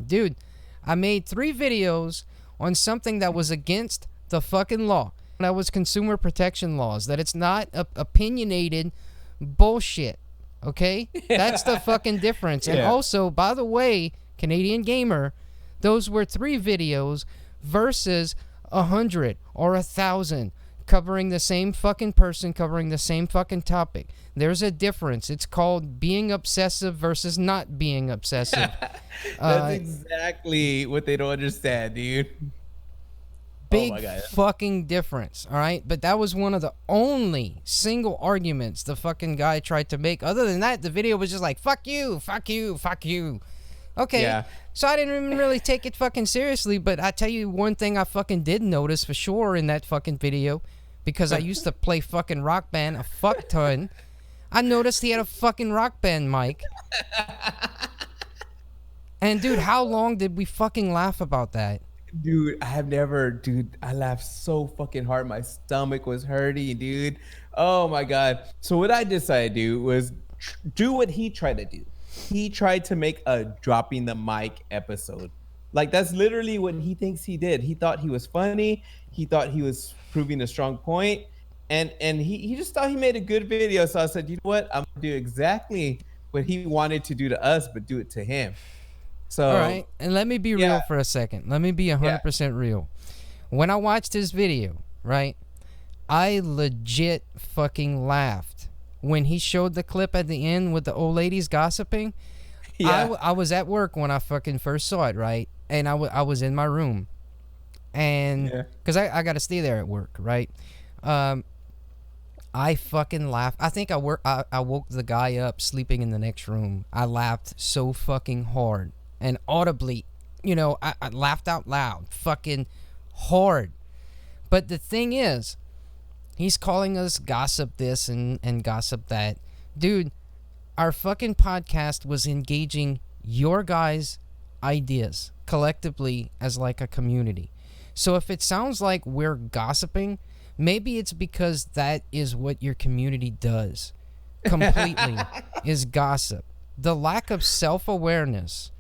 dude, I made 3 videos on something that was against the fucking law. That was consumer protection laws. That it's not opinionated bullshit. Okay? That's the fucking difference. And also, by the way, Canadian Gamer, those were 3 videos versus 100 or 1,000 covering the same fucking person, covering the same fucking topic. There's a difference. It's called being obsessive versus not being obsessive. That's exactly what they don't understand, dude. Big fucking difference, all right? But that was one of the only single arguments the fucking guy tried to make. Other than that, the video was just like, fuck you, fuck you, fuck you. Okay, so I didn't even really take it fucking seriously, but I tell you one thing I fucking did notice for sure in that fucking video, because I used to play fucking Rock Band a fuck ton. I noticed he had a fucking Rock Band mic. And dude, how long did we fucking laugh about that? Dude, I have never, dude. I laughed so fucking hard. My stomach was hurting, dude. Oh my god. So what I decided to do was do what he tried to do. He tried to make a dropping the mic episode. Like that's literally what he thinks he did. He thought he was funny. He thought he was proving a strong point, and he just thought he made a good video. So I said, you know what? I'm gonna do exactly what he wanted to do to us, but do it to him. All right, So and let me be yeah, real for a second. Let me be yeah, 100% real. When I watched his video, right, I legit fucking laughed when he showed the clip at the end with the old ladies gossiping. yeah. I was at work when I fucking first saw it, right, and I was in my room, and Yeah. because I got to stay there at work, right. I fucking laughed. I think I woke the guy up sleeping in the next room. I laughed so fucking hard and audibly, I laughed out loud, fucking hard. But the thing is, he's calling us gossip this and gossip that. Dude, our fucking podcast was engaging your guys' ideas collectively as like a community. So if it sounds like we're gossiping, maybe it's because that is what your community does completely is gossip. The lack of self-awareness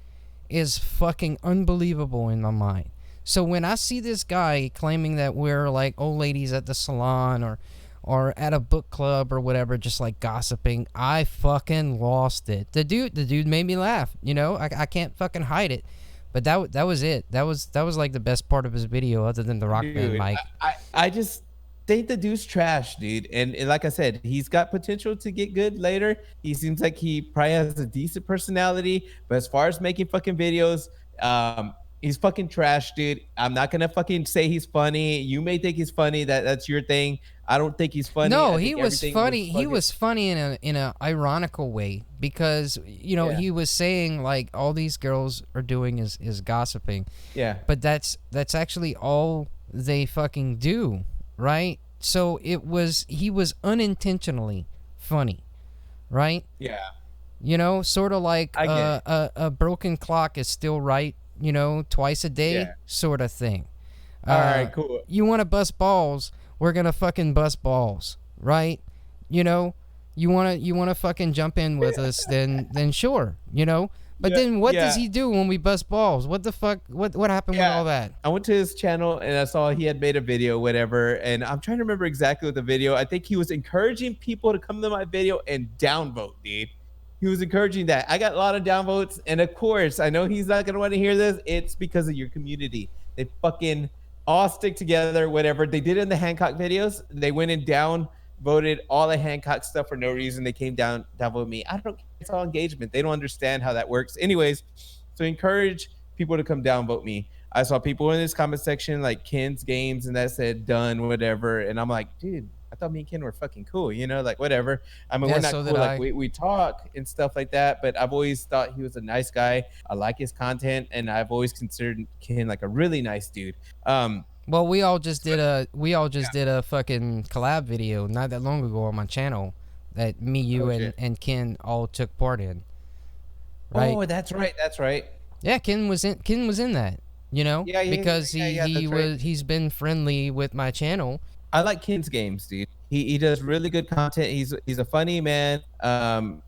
is fucking unbelievable in my mind. So when I see this guy claiming that we're like old ladies at the salon or at a book club or whatever, just like gossiping, I fucking lost it. The dude made me laugh. I can't fucking hide it. But that was it. That was like the best part of his video, other than the rock band Dude, mic. I just think the dude's trash, dude. And like I said, he's got potential to get good later. He seems like he probably has a decent personality, but as far as making fucking videos, he's fucking trash, dude. I'm not gonna fucking say he's funny. You may think he's funny. That's your thing. I don't think he's funny. No, I he think was everything funny. He fucking- was funny in a ironical way because Yeah. he was saying like all these girls are doing is gossiping, Yeah. but that's actually all they fucking do, right? So he was unintentionally funny, right? Yeah. Sort of like I get it. a broken clock is still right, twice a day, Yeah. sort of thing. All right, cool. You want to bust balls, we're gonna fucking bust balls, right? You wanna fucking jump in with us, then sure, But Yeah, then what does yeah. he do when we bust balls? What the fuck? What happened with Yeah. all that? I went to his channel and I saw he had made a video, whatever. And I'm trying to remember exactly what the video. I think he was encouraging people to come to my video and downvote, dude. He was encouraging that. I got a lot of downvotes, and of course, I know he's not gonna want to hear this. It's because of your community. They fucking all stick together, whatever. They did it in the Hancock videos. They went and downvoted all the Hancock stuff for no reason. They came downvoted me. I don't care. It's all engagement. They don't understand how that works. Anyways, so encourage people to come downvote me. I saw people in this comment section like Ken's Games and that said done, whatever. And I'm like, dude, I thought me and Ken were fucking cool, like whatever. I mean, Yeah, we're not so cool, did like I. we talk and stuff like that, but I've always thought he was a nice guy. I like his content, and I've always considered Ken like a really nice dude. Well, we all just did a fucking collab video not that long ago on my channel that me, you, Oh, and, shit. and Ken all took part in. Right? Oh, that's right. That's right. Yeah, Ken was in that. Yeah, because yeah, that's right. he's been friendly with my channel. I like Ken's Games, dude. He does really good content. He's a funny man. I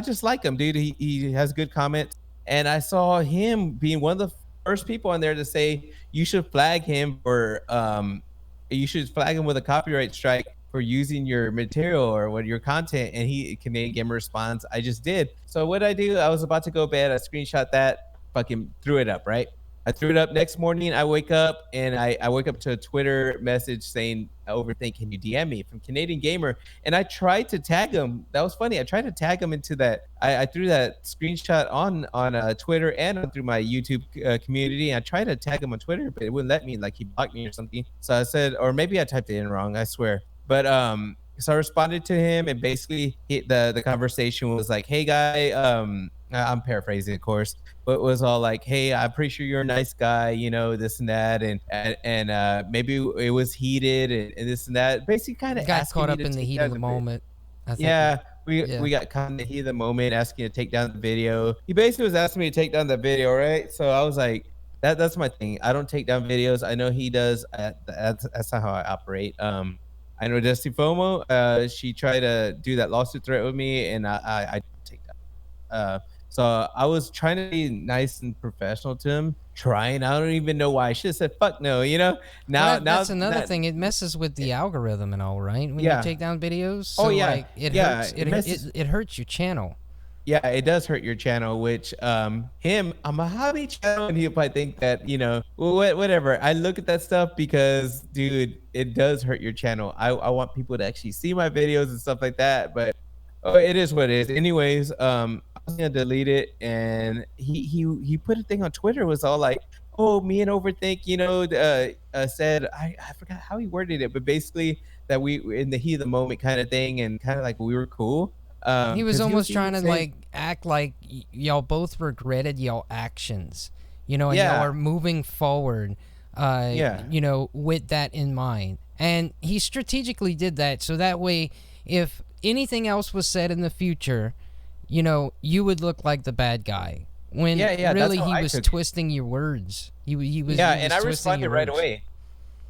just like him, dude. He has good comments, and I saw him being one of the first people on there to say you should flag him with a copyright strike for using your material or what your content. And Canadian Gamer responds, I just did. So what I do, I was about to go to bed. I screenshot that, fucking threw it up, right? I threw it up. Next morning, I wake up and I wake up to a Twitter message saying, "Overthink, can you DM me?" from Canadian Gamer. And I tried to tag him. That was funny. I tried to tag him into that. I threw that screenshot on Twitter and through my YouTube community. I tried to tag him on Twitter, but it wouldn't let me. Like he blocked me or something. So I said, or maybe I typed it in wrong. I swear. But so I responded to him, and basically the conversation was like, "Hey guy, I'm paraphrasing, of course, but it was all like, hey, I'm pretty sure you're a nice guy, this and that, and maybe it was heated and this and that. Basically, kind of Got caught up in the heat of the moment. I think. Yeah, we Yeah. got caught in the heat of the moment, asking to take down the video. He basically was asking me to take down the video, right? So I was like, That's my thing. I don't take down videos. I know he does. That's not how I operate. I know Dusty FOMO. She tried to do that lawsuit threat with me, and I don't take that. So I was trying to be nice and professional to him. Trying. I don't even know why. I should have said fuck no. You know. Well, Now that's another that thing. It messes with the algorithm and all, right? When you yeah. take down videos, so Oh yeah. like it Yeah. hurts. It messes. It hurts your channel. Yeah, it does hurt your channel, which him, I'm a hobby channel, and he'll probably think that, whatever. I look at that stuff because, dude, it does hurt your channel. I want people to actually see my videos and stuff like that, but it is what it is. Anyways, I was gonna delete it, and he put a thing on Twitter, was all like, oh, me and Overthink, said, I forgot how he worded it, but basically that we were in the heat of the moment kind of thing, and kind of like we were cool. He was 'Cause almost even trying to saying, like act like y'all both regretted y'all actions, and y'all Yeah. are moving forward, Yeah. with that in mind. And he strategically did that so that way, if anything else was said in the future, you would look like the bad guy. When Yeah, that's really how he I was took it. twisting your words. He was Yeah, he and was I twisting responded your right words. away.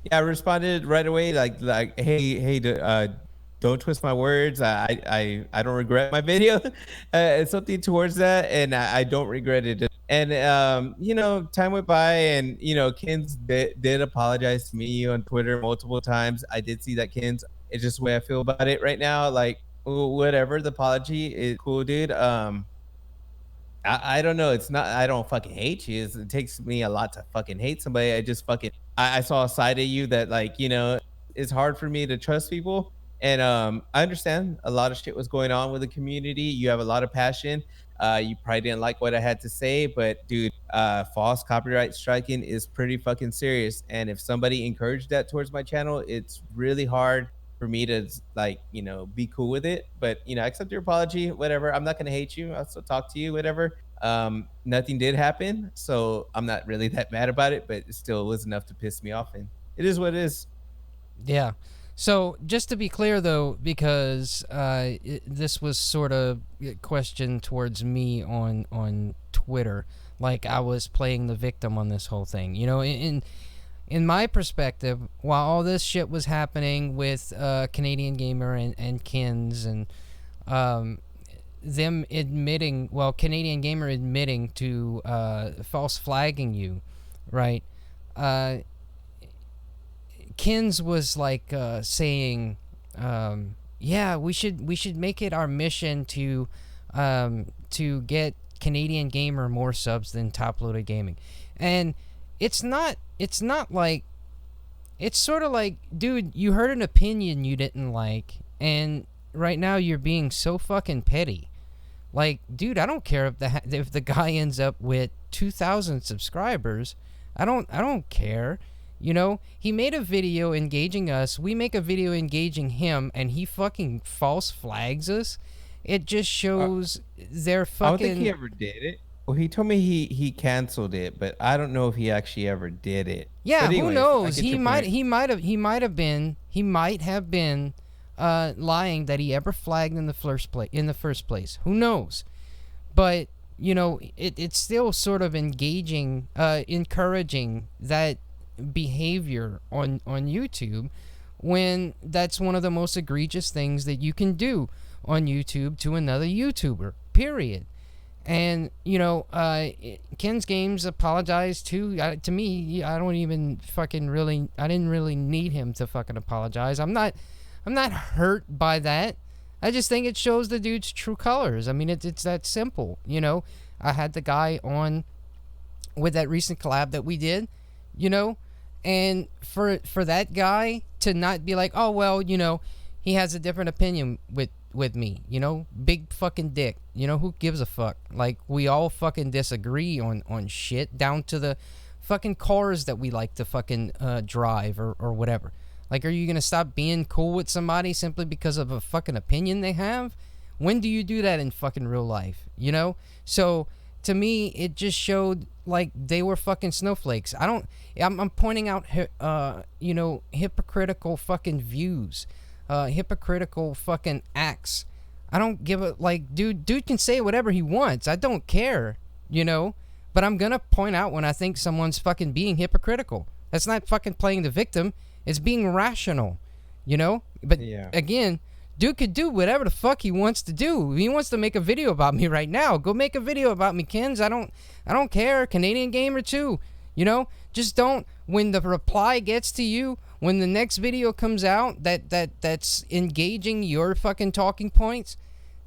Yeah, I responded right away, like, hey, don't twist my words. I don't regret my video. Something towards that, and I don't regret it. And time went by, and Kins did apologize to me on Twitter multiple times. I did see that, Kins. It's just the way I feel about it right now. Like, whatever, the apology is cool, dude. I don't know. It's not. I don't fucking hate you. It takes me a lot to fucking hate somebody. I just fucking. I saw a side of you that, like, it's hard for me to trust people. And I understand a lot of shit was going on with the community. You have a lot of passion. You probably didn't like what I had to say, but dude, false copyright striking is pretty fucking serious. And if somebody encouraged that towards my channel, it's really hard for me to, like, be cool with it. But I accept your apology, whatever. I'm not gonna hate you. I'll still talk to you, whatever. Nothing did happen, so I'm not really that mad about it, but it still was enough to piss me off, and it is what it is. Yeah. So just to be clear, though, because this was sort of a question towards me on Twitter, like I was playing the victim on this whole thing. In my perspective, while all this shit was happening with Canadian Gamer and Kins and them admitting, well, Canadian Gamer admitting to false flagging you, right? Kins was like saying, yeah, we should make it our mission to get Canadian Gamer more subs than Top Loaded Gaming, and it's not like, it's sort of like, dude, you heard an opinion you didn't like, and right now you're being so fucking petty. Like, dude, I don't care if the guy ends up with 2,000 subscribers. I don't care. He made a video engaging us. We make a video engaging him, and he fucking false flags us. It just shows their fucking. I don't think he ever did it. Well, he told me he canceled it, but I don't know if he actually ever did it. Yeah, But anyways, who I knows? get He your might point. he might have been lying that he ever flagged in the first place. Who knows? But it's still sort of engaging, encouraging that behavior on YouTube, when that's one of the most egregious things that you can do on YouTube to another YouTuber, period. And Ken's Games apologized too. To me, I don't even fucking really. I didn't really need him to fucking apologize. I'm not hurt by that. I just think it shows the dude's true colors. I mean, it's that simple. I had the guy on with that recent collab that we did, and for that guy to not be like, oh well, he has a different opinion with me, big fucking dick. Who gives a fuck? Like, we all fucking disagree on shit, down to the fucking cars that we like to fucking drive or whatever. Like, are you gonna stop being cool with somebody simply because of a fucking opinion they have? When do you do that in fucking real life? So to me, it just showed like they were fucking snowflakes. I'm pointing out hypocritical fucking views, hypocritical fucking acts. I don't give a, like, dude can say whatever he wants. I don't care, but But I'm gonna point out when I think someone's fucking being hypocritical. That's not fucking playing the victim. It's being rational, you know? But again, dude could do whatever the fuck he wants to do. He wants to make a video about me right now. Go make a video about me, Kens. I don't care. Canadian gamer too. You know? Just don't, when the reply gets to you, when the next video comes out that's engaging your fucking talking points,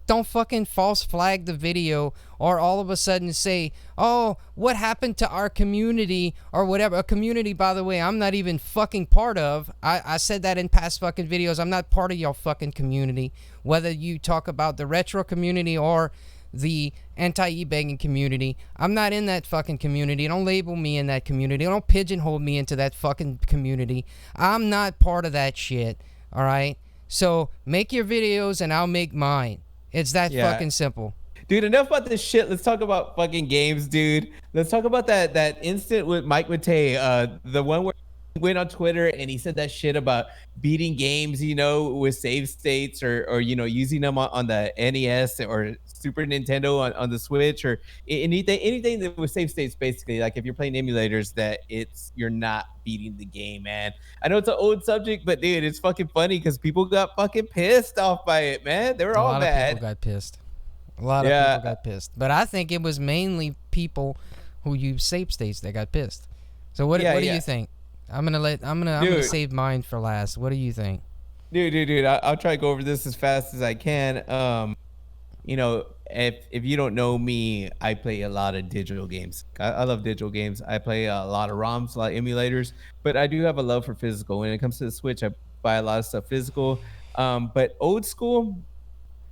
don't fucking false flag the video or all of a sudden say, oh, what happened to our community or whatever. A community, by the way, I'm not even fucking part of. I said that in past fucking videos. I'm not part of your fucking community. Whether you talk about the retro community or the anti-ebegging community, I'm not in that fucking community. Don't label me in that community. Don't pigeonhole me into that fucking community. I'm not part of that shit, all right? So make your videos and I'll make mine. It's that fucking simple. Dude, enough about this shit. Let's talk about fucking games, dude. Let's talk about that instant with Mike Matei, the one where he went on Twitter and he said that shit about beating games, you know, with save states or you know, using them on the NES or Super Nintendo on the Switch or anything that was save states, basically. Like if you're playing emulators, that you're not beating the game, man. I know it's an old subject, but dude, it's fucking funny because people got fucking pissed off by it, man. They were all mad. A lot of people got pissed. A lot of people got pissed. But I think it was mainly people who use save states that got pissed. So what do you think? I'm gonna save mine for last. What do you think? Dude, I'll try to go over this as fast as I can. You know, if you don't know me, I play a lot of digital games. I love digital games. I play a lot of ROMs, a lot of emulators, but I do have a love for physical. When it comes to the Switch, I buy a lot of stuff physical. But old school,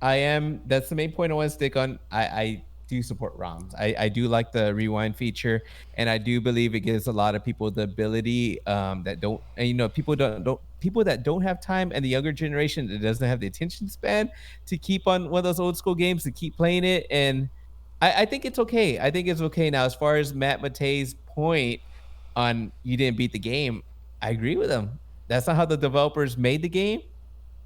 that's the main point I want to stick on. I do support ROMs. I do like the rewind feature, and I do believe it gives a lot of people the ability that don't, and you know, people that don't have time, and the younger generation that doesn't have the attention span to keep on one of those old school games, to keep playing it. And I think it's okay. I think it's okay. Now, as far as Matt Matei's point on you didn't beat the game, I agree with him. That's not how the developers made the game.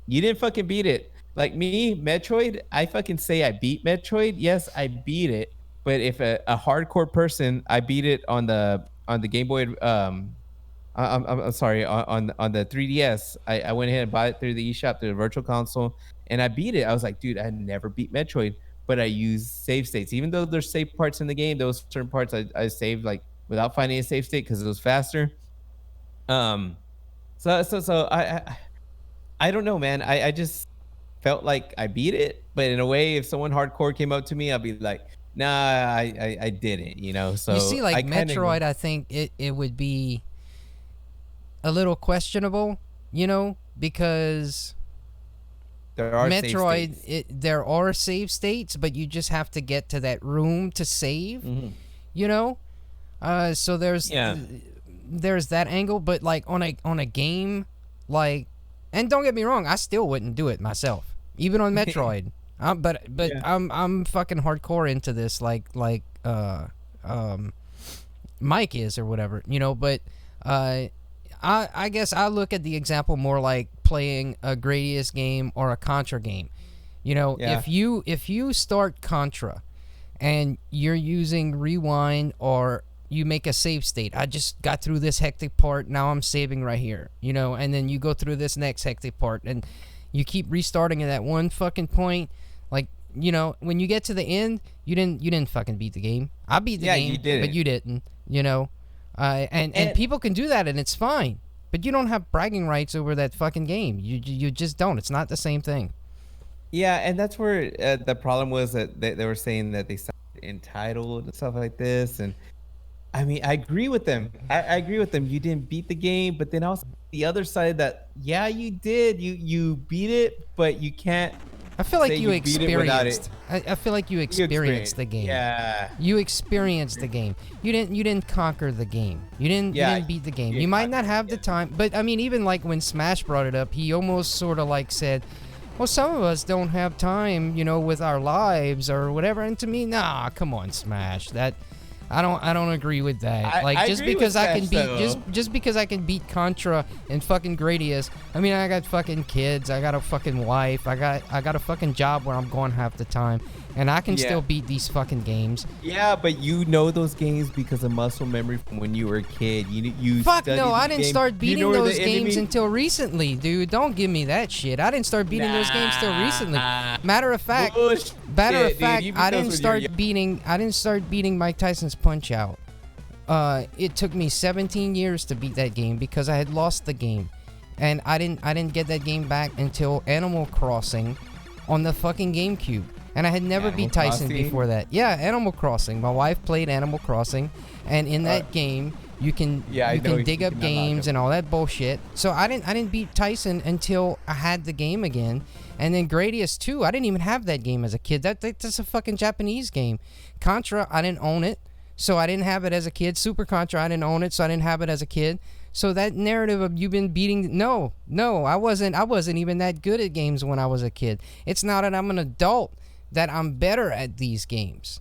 You didn't fucking beat it. Like me, Metroid, I fucking say I beat Metroid. Yes, I beat it. But if a hardcore person, I beat it on the Game Boy. I'm sorry, on the 3DS. I went ahead and bought it through the eShop, through the Virtual Console, and I beat it. I was like, dude, I never beat Metroid, but I use save states. Even though there's save parts in the game, those certain parts I saved like without finding a save state because it was faster. So I don't know, man. I just felt like I beat it, but in a way, if someone hardcore came up to me, I'd be like, nah, I didn't, you know. So you see, like Metroid, I think it would be a little questionable, you know, because there are Metroid, there are save states, but you just have to get to that room to save, you know. So there's that angle, but like on a game, like, and don't get me wrong, I still wouldn't do it myself. Even on Metroid, but I'm fucking hardcore into this, like Mike is or whatever, you know. But I guess I look at the example more like playing a Gradius game or a Contra game. You know, if you start Contra and you're using rewind or you make a save state. I just got through this hectic part. Now I'm saving right here, you know, and then you go through this next hectic part and you keep restarting at that one fucking point. Like, you know, when you get to the end, you didn't fucking beat the game. I beat the game, but you didn't, you know. And people can do that and it's fine. But you don't have bragging rights over that fucking game. You just don't. It's not the same thing. Yeah, and that's where the problem was, that they were saying that they sounded entitled and stuff like this. And I mean, I agree with them. I agree with them. You didn't beat the game, but then also the other side that, yeah, you did. You beat it, but you can't. I feel like you experienced. I feel like you experienced the game. Yeah. You experienced the game. You didn't conquer the game. You didn't beat the game. You might not have the time, but I mean, even like when Smash brought it up, he almost sort of like said, well, some of us don't have time, you know, with our lives or whatever. And to me, nah, come on, Smash. I don't agree with that. Like I just agree because with I can Smash, beat though. just because I can beat Contra and fucking Gradius. I mean, I got fucking kids. I got a fucking wife. I got a fucking job where I'm going half the time, and I can Yeah. still beat these fucking games. Yeah, but you know those games because of muscle memory from when you were a kid. You Fuck studied no, I the didn't game. start You beating know where those the games enemy- until recently, dude. Don't give me that shit. I didn't start beating those games till recently. Matter of fact, Bullshit, matter of dude. fact, You beat I those didn't when you were start young. beating Mike Tyson's Punch Out. It took me 17 years to beat that game because I had lost the game, and I didn't get that game back until Animal Crossing on the fucking GameCube. And I had never Animal beat Tyson Crossing? before that. Yeah, Animal Crossing. My wife played Animal Crossing, and in that game, you can Yeah, I you know can dig you up can unlock games them. and all that bullshit. So I didn't beat Tyson until I had the game again. And then Gradius 2, I didn't even have that game as a kid. That's a fucking Japanese game. Contra, I didn't own it, so I didn't have it as a kid. Super Contra, I didn't own it, so I didn't have it as a kid. So that narrative of you've been beating, no, I wasn't even that good at games when I was a kid. It's now that I'm an adult that I'm better at these games.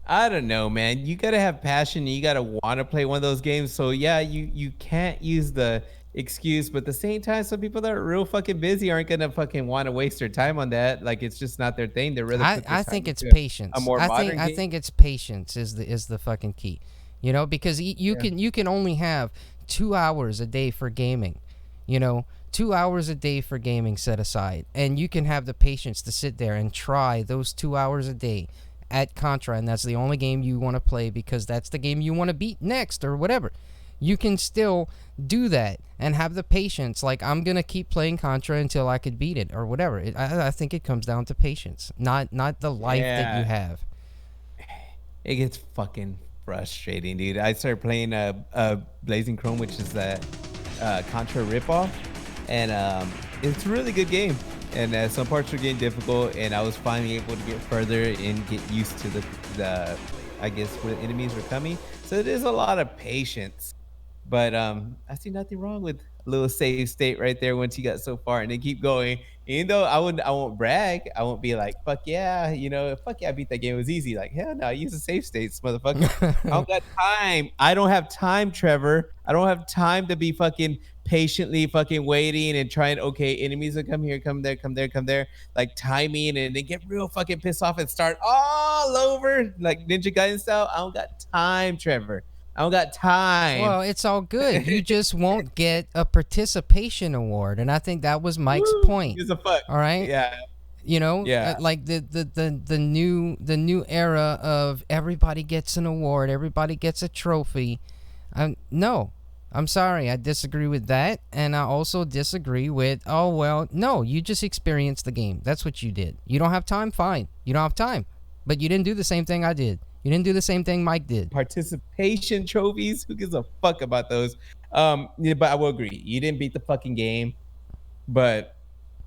I don't know, man. You gotta have passion. You gotta want to play one of those games. So yeah, you can't use the excuse, but at the same time, some people that are real fucking busy aren't gonna fucking want to waste their time on that. Like it's just not their thing. They're rather put their I time think it's into patience. A more modern I game. think it's patience is the fucking key. You know, because you can only have 2 hours a day for gaming. You know, 2 hours a day for gaming set aside, and you can have the patience to sit there and try those 2 hours a day at Contra, and that's the only game you want to play because that's the game you want to beat next or whatever. You can still do that and have the patience. Like, I'm gonna keep playing Contra until I could beat it or whatever. I think it comes down to patience, not the life that you Yeah. have. It gets fucking frustrating, dude. I started playing Blazing Chrome, which is the Contra ripoff, and it's a really good game. And some parts are getting difficult, and I was finally able to get further and get used to the I guess where the enemies were coming. So it is a lot of patience, but I see nothing wrong with a little save state right there once you got so far, and then keep going. Even though I won't brag, I won't be like, fuck yeah, fuck yeah, I beat that game. It was easy. Like, hell no, I use the save states, motherfucker. I don't got time. I don't have time, Trevor. I don't have time to be fucking patiently fucking waiting and trying, okay, enemies will come here, come there, come there, come there, like timing, and then get real fucking pissed off and start all over like Ninja Gaiden style. I don't got time, Trevor. I don't got time. Well, it's all good. You just won't get a participation award, and I think that was Mike's Woo, point. gives a fuck. All right. Yeah. You know, Yeah. like the new era of everybody gets an award, everybody gets a trophy. No, I'm sorry, I disagree with that, and I also disagree with, oh well, no, you just experienced the game. That's what you did. You don't have time, fine. You don't have time, but you didn't do the same thing I did. You didn't do the same thing Mike did. Participation trophies. Who gives a fuck about those? Yeah, but I will agree. You didn't beat the fucking game, but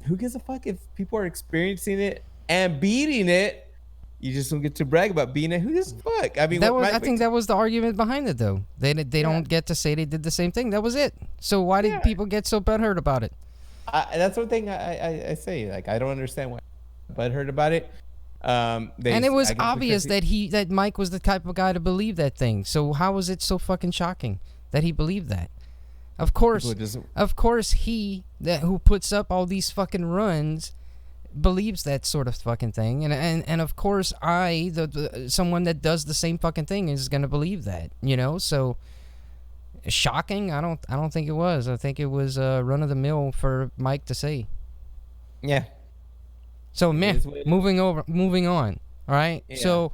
who gives a fuck if people are experiencing it and beating it? You just don't get to brag about beating it. Who gives a fuck? I mean, I think that was the argument behind it, though. They don't get to say they did the same thing. That was it. So why did people get so butthurt about it? that's one thing I say. Like, I don't understand why butthurt about it. And it was I guess obvious because that Mike was the type of guy to believe that thing. So how was it so fucking shocking that he believed that? Of course, he who puts up all these fucking runs believes that sort of fucking thing, and of course someone that does the same fucking thing is gonna believe that, you know. So shocking? I don't think it was. I think it was run of the mill for Mike to say. Yeah. So man, is what it is. moving on. All right. Yeah. So,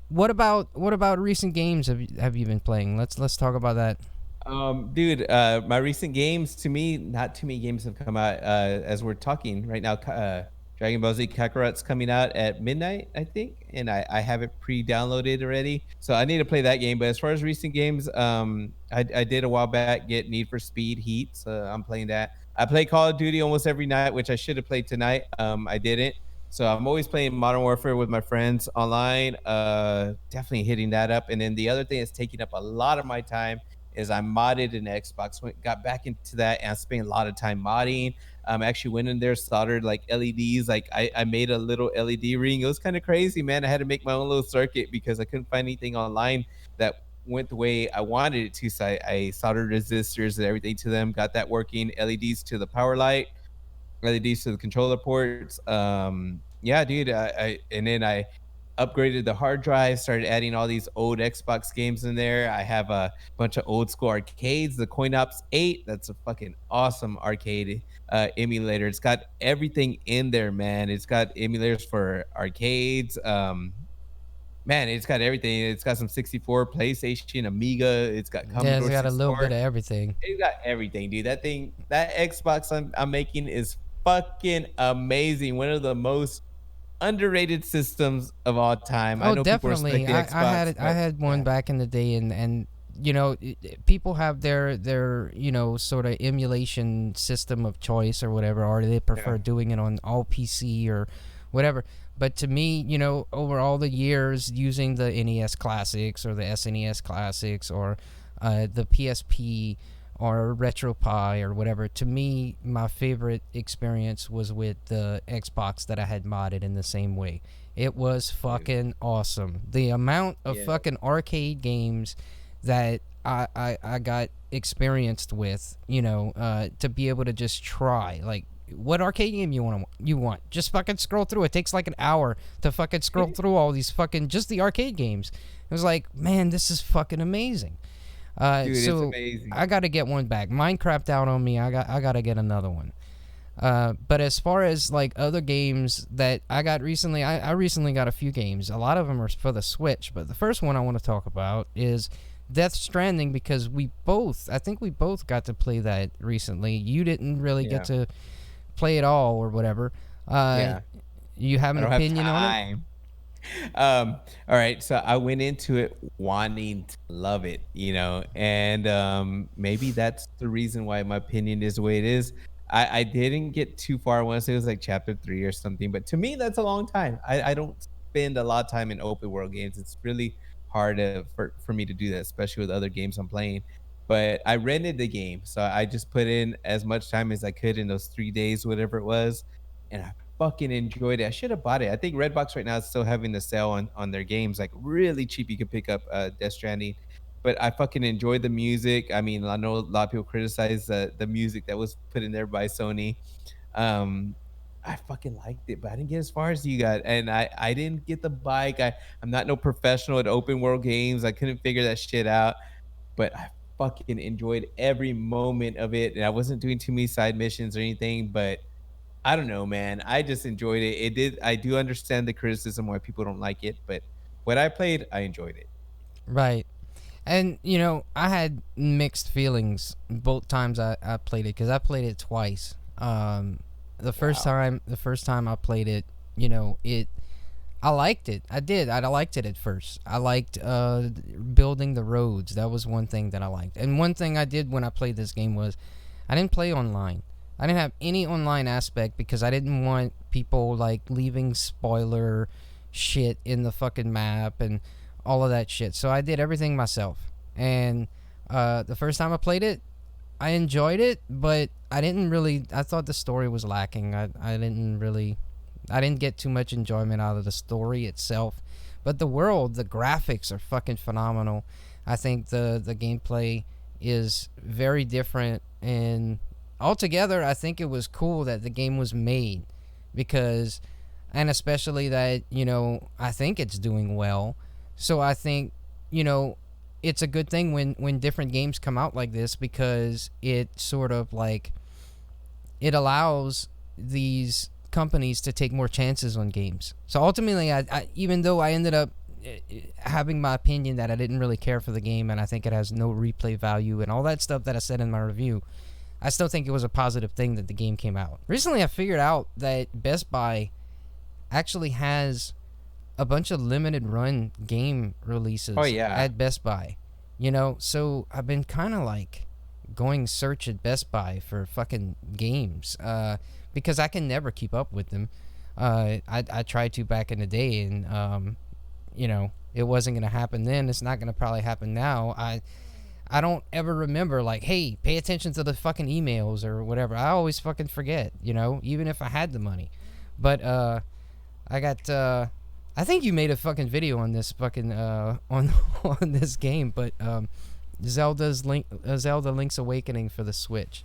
what about recent games have you been playing? Let's talk about that. Dude, my recent games, to me, not too many games have come out as we're talking right now. Dragon Ball Z Kakarot's coming out at midnight, I think, and I have it pre-downloaded already, so I need to play that game. But as far as recent games, I did a while back get Need for Speed Heat, so I'm playing that. I play Call of Duty almost every night, which I should have played tonight. I didn't. So I'm always playing Modern Warfare with my friends online. Definitely hitting that up. And then the other thing that's taking up a lot of my time is I modded an Xbox, got back into that, and I spent a lot of time modding. Actually went in there, soldered like LEDs. Like I made a little LED ring. It was kind of crazy, man. I had to make my own little circuit because I couldn't find anything online that went the way I wanted it to. So I soldered resistors and everything to them, got that working. LEDs to the power light, LEDs to the controller ports. Yeah, dude. And then I upgraded the hard drive, started adding all these old Xbox games in there. I have a bunch of old school arcades, the CoinOps 8. That's a fucking awesome arcade emulator. It's got everything in there, man. It's got emulators for arcades. Man, it's got everything. It's got some 64, PlayStation, Amiga. It's got Yeah, it's Commodore got a little bit 64. of everything. It's got everything, dude. That thing, that Xbox I'm making is fucking amazing. One of the most underrated systems of all time. I Oh, know people respect definitely. the I had Xbox, it. I but had one yeah, back in the day, and people have their sort of emulation system of choice or whatever, or they yeah, prefer doing it on all PC or whatever. But to me, over all the years using the NES Classics or the SNES Classics or the PSP or RetroPie or whatever, to me, my favorite experience was with the Xbox that I had modded in the same way. It was dude. fucking awesome. The amount of Yeah, fucking arcade games that I got experienced with, to be able to just try. Like, what arcade game you want? Just fucking scroll through. It takes like an hour to fucking scroll through all these fucking just the arcade games. It was like, man, this is fucking amazing. dude, it's So amazing. I got to get one back. Mine crapped out on me. I got to get another one. But as far as like other games that I got recently, I recently got a few games. A lot of them are for the Switch, but the first one I want to talk about is Death Stranding because I think we both got to play that recently. You didn't really get Yeah, to play it all or whatever. Uh, yeah. you have I an don't have opinion on it? time. All right. So I went into it wanting to love it, and maybe that's the reason why my opinion is the way it is. I didn't get too far. I want to say it was like chapter 3 or something, but to me, that's a long time. I don't spend a lot of time in open world games. It's really hard for me to do that, especially with other games I'm playing. But I rented the game, so I just put in as much time as I could in those 3 days, whatever it was, and I fucking enjoyed it. I should have bought it. I think Redbox right now is still having the sale on their games, like really cheap. You could pick up Death Stranding, but I fucking enjoyed the music. I mean, I know a lot of people criticize the music that was put in there by Sony. Um, I fucking liked it, but I didn't get as far as you got, and I didn't get the bike. I'm not no professional at open world games. I couldn't figure that shit out, but I fucking enjoyed every moment of it, and I wasn't doing too many side missions or anything, but I don't know, man. I just enjoyed it. I do understand the criticism why people don't like it, but what I played, I enjoyed it. Right. And I had mixed feelings both times I played it because I played it twice. The first Wow. time, I played it, it I liked it. I did. I liked it at first. I liked building the roads. That was one thing that I liked. And one thing I did when I played this game was I didn't play online. I didn't have any online aspect because I didn't want people like leaving spoiler shit in the fucking map and all of that shit. So I did everything myself. And the first time I played it, I enjoyed it, but I thought the story was lacking. I didn't get too much enjoyment out of the story itself. But the world, the graphics are fucking phenomenal. I think the gameplay is very different, and altogether I think it was cool that the game was made because and especially that, I think it's doing well. So I think, it's a good thing when different games come out like this because it sort of like it allows these companies to take more chances on games. So ultimately, I even though I ended up having my opinion that I didn't really care for the game and I think it has no replay value and all that stuff that I said in my review, I still think it was a positive thing that the game came out. Recently, I figured out that Best Buy actually has a bunch of limited run game releases Oh yeah. at Best Buy. So I've been kind of like going search at Best Buy for fucking games because I can never keep up with them. I tried to back in the day and it wasn't going to happen then. It's not going to probably happen now. I don't ever remember like, hey, pay attention to the fucking emails or whatever. I always fucking forget, you know, even if I had the money. But I got I think you made a fucking video on this fucking on this game, but Zelda Link's Awakening for the Switch.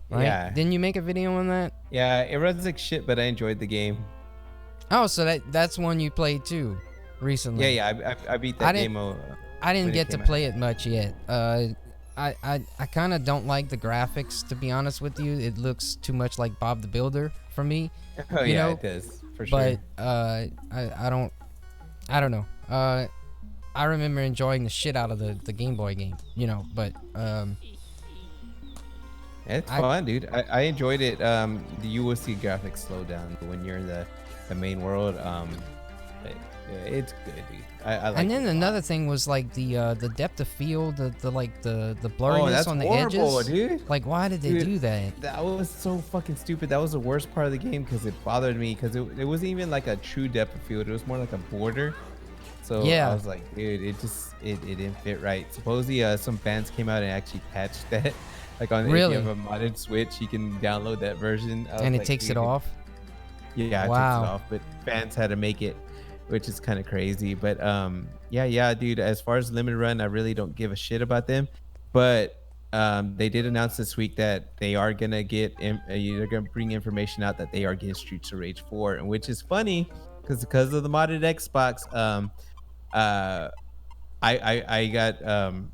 Right? Yeah. Didn't you make a video on that? Yeah, it runs like shit, but I enjoyed the game. Oh, so that's one you played too recently. Yeah, I beat that game. I didn't get to play it much yet. I kind of don't like the graphics, to be honest with you. It looks too much like Bob the Builder for me. Oh you yeah, know? it does for sure. But I don't know. I remember enjoying the shit out of the Game Boy game, you know. But it's fun, dude. I enjoyed it. You will see graphics slow down when you're in the main world. It's good, dude. I like and then it another thing was like the depth of field, the blurriness that's on the horrible, edges. Dude. Like, why did they do that? That was so fucking stupid. That was the worst part of the game because it bothered me because it wasn't even like a true depth of field. It was more like a border. So yeah. I was like, dude, it didn't fit right. Supposedly some fans came out and actually patched that. Like on really? If you have a modded Switch, you can download that version. And it takes it off? Yeah, it wow. takes it off. But fans had to make it, which is kind of crazy. But yeah, dude, as far as limited run, I really don't give a shit about them. But they did announce this week that they are gonna they're gonna bring information out that they are getting Streets of Rage 4, and which is funny because of the modded Xbox. I got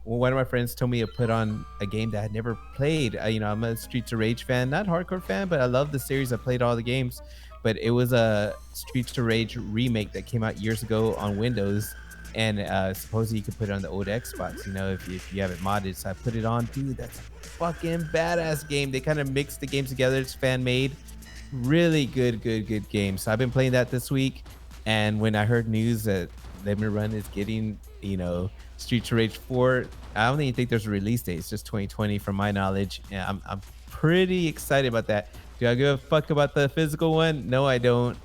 one of my friends told me to put on a game that I had never played. I'm a Streets of Rage fan, not hardcore fan, but I love the series. I played all the games, but it was a Streets of Rage remake that came out years ago on Windows, and supposedly you could put it on the old Xbox, if you have it modded. So I put it on. Dude, that's a fucking badass game. They kind of mixed the games together. It's fan made, really good game. So I've been playing that this week, and when I heard news that Limited Run is getting Streets of Rage 4, I don't even think there's a release date. It's just 2020 from my knowledge, and I'm pretty excited about that. Do I give a fuck about the physical one? No, I don't.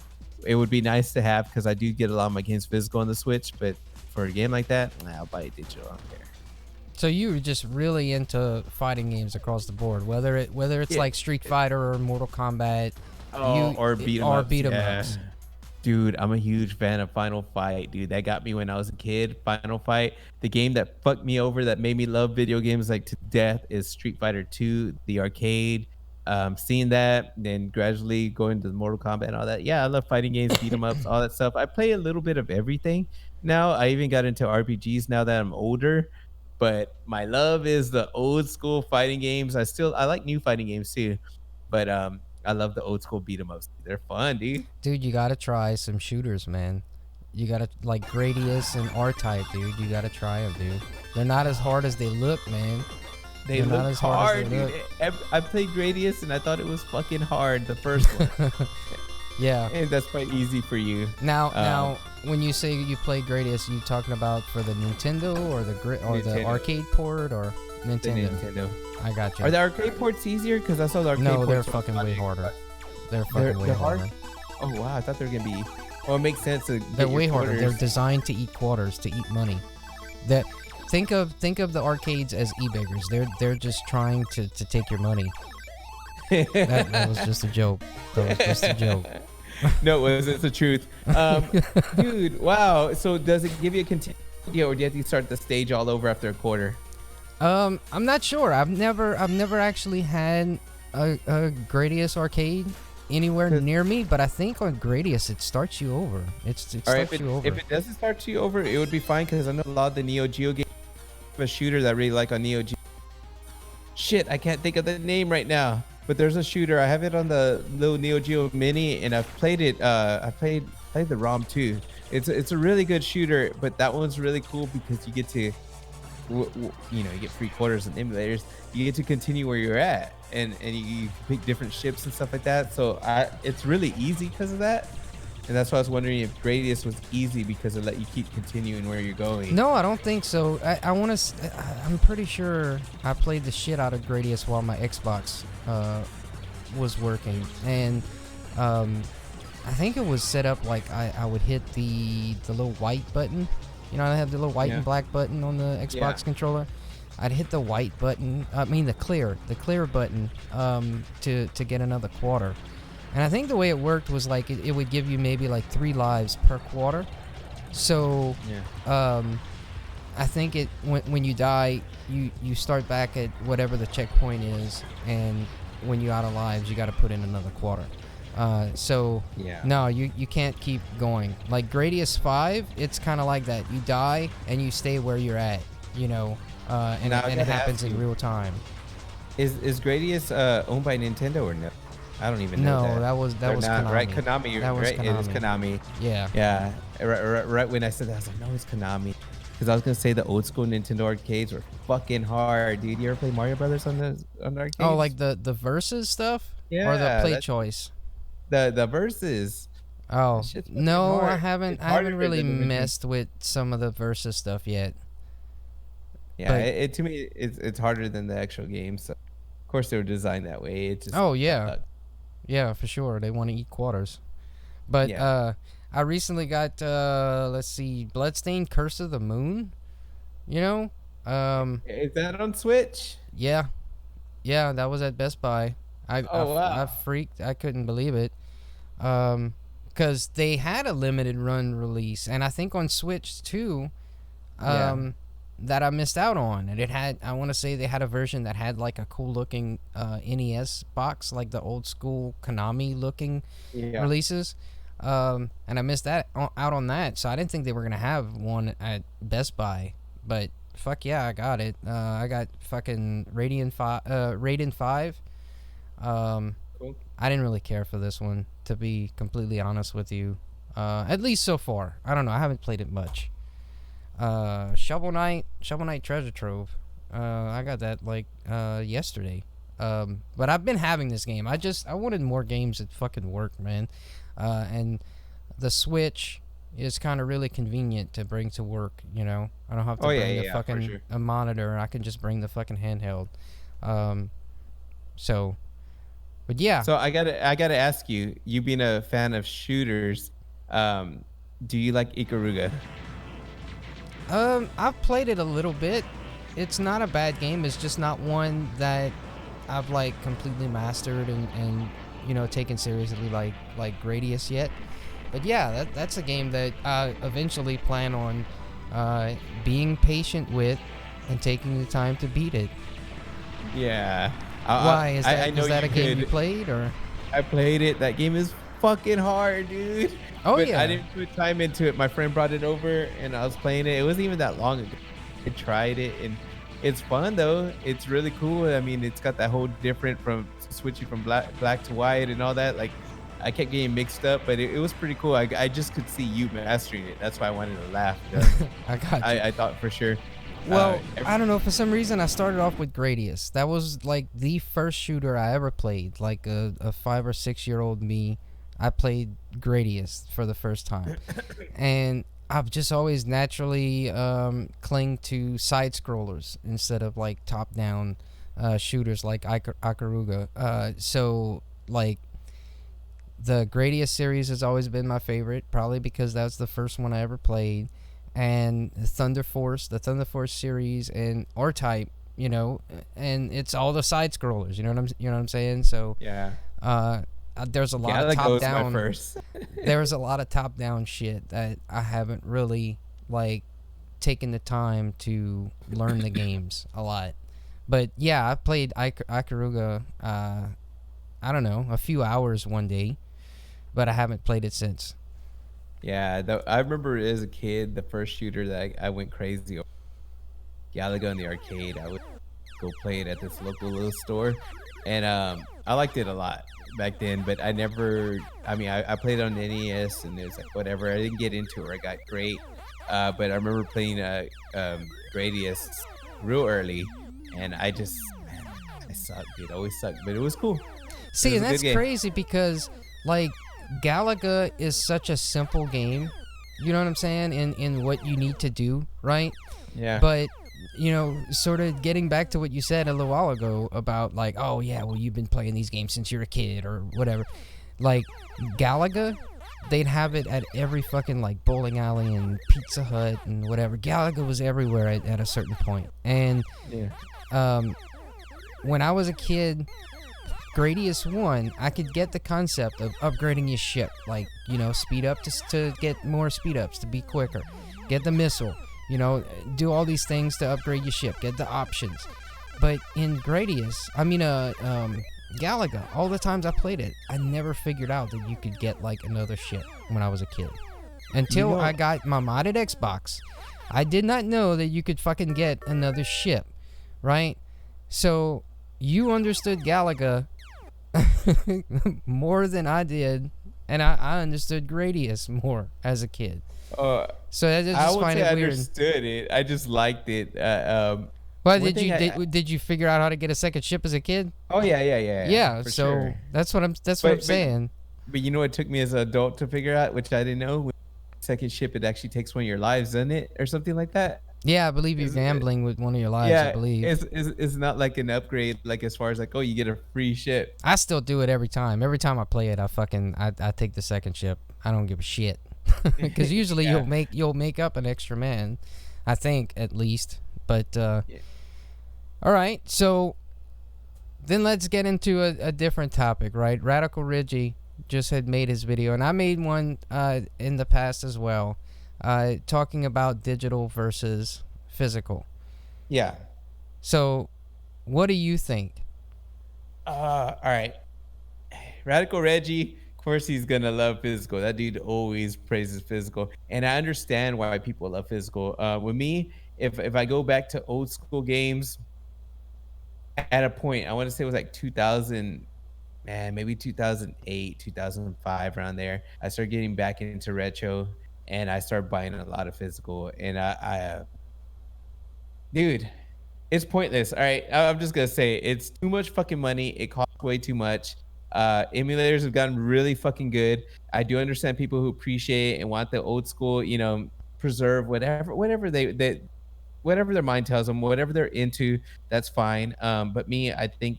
It would be nice to have because I do get a lot of my games physical on the Switch, but for a game like that, I'll buy it digital. I don't care. So you were just really into fighting games across the board, whether it's like Street Fighter or Mortal Kombat, or beat 'em ups. ups. Dude, I'm a huge fan of Final Fight, dude. That got me when I was a kid. Final Fight, the game that fucked me over, that made me love video games like to death, is Street Fighter 2, the arcade. Seeing that, then gradually going to the Mortal Kombat and all that. Yeah, I love fighting games, beat 'em ups, all that stuff. I play a little bit of everything now. I even got into RPGs now that I'm older, but my love is the old school fighting games. I like new fighting games too, but I love the old school beat 'em ups. They're fun, dude. Dude, you gotta try some shooters, man. You gotta like Gradius and R-Type, dude. You gotta try them, dude. They're not as hard as they look, man. They look hard, dude. I played Gradius and I thought it was fucking hard, the first one. Yeah. And that's quite easy for you. Now, when you say you play Gradius, you talking about for the Nintendo or the arcade port or Nintendo? The Nintendo. I got you. Are the arcade ports easier? Because I saw the arcade ports. ports. No, they're fucking way harder. They're fucking way harder. Oh wow, I thought they were gonna be. Well, it makes sense. They're way harder. They're designed to eat quarters, to eat money. Think of the arcades as e-beggars. They're just trying to take your money. That was just a joke. No, it's the truth. Dude, wow. So does it give you a continue, or do you have to start the stage all over after a quarter? I'm not sure. I've never actually had a Gradius arcade anywhere near me, but I think on Gradius it starts you over. It starts you over. If it doesn't start you over, it would be fine because I know a lot of the Neo Geo games have a shooter that I really like on Neo Geo. Shit, I can't think of the name right now. But there's a shooter. I have it on the little Neo Geo Mini, and I've played it. I played the ROM too. It's a really good shooter, but that one's really cool because you get to, you get free quarters and emulators. You get to continue where you're at, and you pick different ships and stuff like that. So it's really easy because of that. And that's why I was wondering if Gradius was easy because it let you keep continuing where you're going. No, I don't think so. I'm pretty sure I played the shit out of Gradius while my Xbox was working, and I think it was set up like I would hit the little white button. I have the little white and black button on the Xbox controller. I'd hit the white button. I mean the clear button to get another quarter. And I think the way it worked was like it would give you maybe like 3 lives per quarter. So I think when you die, you start back at whatever the checkpoint is, and when you're out of lives, you got to put in another quarter. No, you can't keep going. Like Gradius 5, it's kind of like that. You die and you stay where you're at, and it happens in real time. Is Gradius owned by Nintendo or no? I don't even know. No, that was not, Konami. Right, Konami. That was right, Konami. it is Konami. Yeah. Yeah. Right when I said that, I was like, no, it's Konami. Because I was gonna say the old school Nintendo arcades were fucking hard, dude. You ever play Mario Brothers on the arcades? Oh, like the versus stuff? Yeah. Or the play choice? The versus. Oh no, hard. I haven't really messed with some of the versus stuff yet. Yeah, it to me it's harder than the actual game. So of course they were designed that way. It just yeah, for sure. They want to eat quarters. But I recently got Bloodstained Curse of the Moon. Is that on Switch? Yeah, that was at Best Buy. I freaked. I couldn't believe it. Because they had a limited run release, and I think on Switch too, that I missed out on. And I want to say they had a version that had like a cool looking NES box, like the old school Konami looking releases. And I missed out on that, so I didn't think they were gonna have one at Best Buy. But fuck yeah, I got it. I got fucking Raiden 5. Cool. I didn't really care for this one, to be completely honest with you. At least so far. I don't know. I haven't played it much. Shovel Knight Treasure Trove. I got that like yesterday. But I've been having this game. I wanted more games that fucking work, man. And the Switch is kind of really convenient to bring to work. I don't have to bring a fucking a monitor. I can just bring the fucking handheld. But yeah. So I gotta ask you. You being a fan of shooters, do you like Ikaruga? I've played it a little bit. It's not a bad game. It's just not one that I've like completely mastered and taken seriously like Gradius yet. But yeah, that's a game that I eventually plan on being patient with and taking the time to beat it. Yeah. Why? Is that a game you played, or? I played it. That game is fucking hard, dude. Oh, but yeah. I didn't put time into it. My friend brought it over, and I was playing it. It wasn't even that long ago. I tried it, and it's fun, though. It's really cool. I mean, it's got that whole different from switching from black to white and all that. Like, I kept getting mixed up, but it was pretty cool. I just could see you mastering it. That's why I wanted to laugh. I got you. I thought for sure. Well, I don't know. For some reason, I started off with Gradius. That was like the first shooter I ever played. Like a 5 or 6 year old me, I played Gradius for the first time, and I've just always naturally cling to side scrollers instead of like top down shooters like Ikaruga. So like the Gradius series has always been my favorite, probably because that's the first one I ever played. And the Thunder Force series, and R-Type, and it's all the side scrollers. You know what I'm saying? So yeah, there's a lot of top down. There's a lot of top down shit that I haven't really like taken the time to learn the games a lot. But yeah, I played Ikaruga. I don't know, a few hours one day, but I haven't played it since. Yeah, I remember as a kid, the first shooter that I went crazy over, Galaga in the arcade. I would go play it at this local little store, and I liked it a lot back then. But I played it on the NES, and it was like whatever. I didn't get into it. I got great, but I remember playing Gradius real early, and I sucked. It always sucked, but it was cool. See, and that's crazy because like Galaga is such a simple game, you know what I'm saying, in what you need to do, right? Yeah. But sort of getting back to what you said a little while ago about like, oh yeah, well you've been playing these games since you're a kid or whatever. Like Galaga they'd have it at every fucking like bowling alley and Pizza Hut and whatever. Galaga was everywhere at a certain point. And when I was a kid, Gradius 1, I could get the concept of upgrading your ship, like, you know, speed up to get more speed ups, to be quicker, get the missile, you know, do all these things to upgrade your ship, get the options. But in Gradius, Galaga, all the times I played it, I never figured out that you could get like another ship when I was a kid. Until I got my modded Xbox, I did not know that you could fucking get another ship, right? So you understood Galaga more than I did, and I understood Gradius more as a kid. So I just find it weird. I understood it. I just liked it. Well, did you figure out how to get a second ship as a kid? Oh yeah. Yeah, so sure. That's what I'm saying. But you know what took me as an adult to figure out, which I didn't know. With second ship, it actually takes one of your lives, doesn't it, or something like that? Yeah, I believe you're gambling with one of your lives. I believe it's not like an upgrade, like as far as like, oh, you get a free ship. I still do it every time. Every time I play it, I take the second ship. I don't give a shit because usually you'll make up an extra man, I think at least. But all right, so then let's get into a different topic, right? Radical Reggie just had made his video, and I made one in the past as well. Talking about digital versus physical. Yeah. So, what do you think? All right. Radical Reggie, of course, he's gonna love physical. That dude always praises physical, and I understand why people love physical. With me, if I go back to old school games, at a point, I want to say it was like 2000. Man, maybe 2008, 2005, around there. I started getting back into retro. And I started buying a lot of physical, and dude, it's pointless. All right, I'm just gonna say it's too much fucking money. It costs way too much. Emulators have gotten really fucking good. I do understand people who appreciate and want the old school, you know, preserve whatever whatever their mind tells them, whatever they're into. That's fine. But me, I think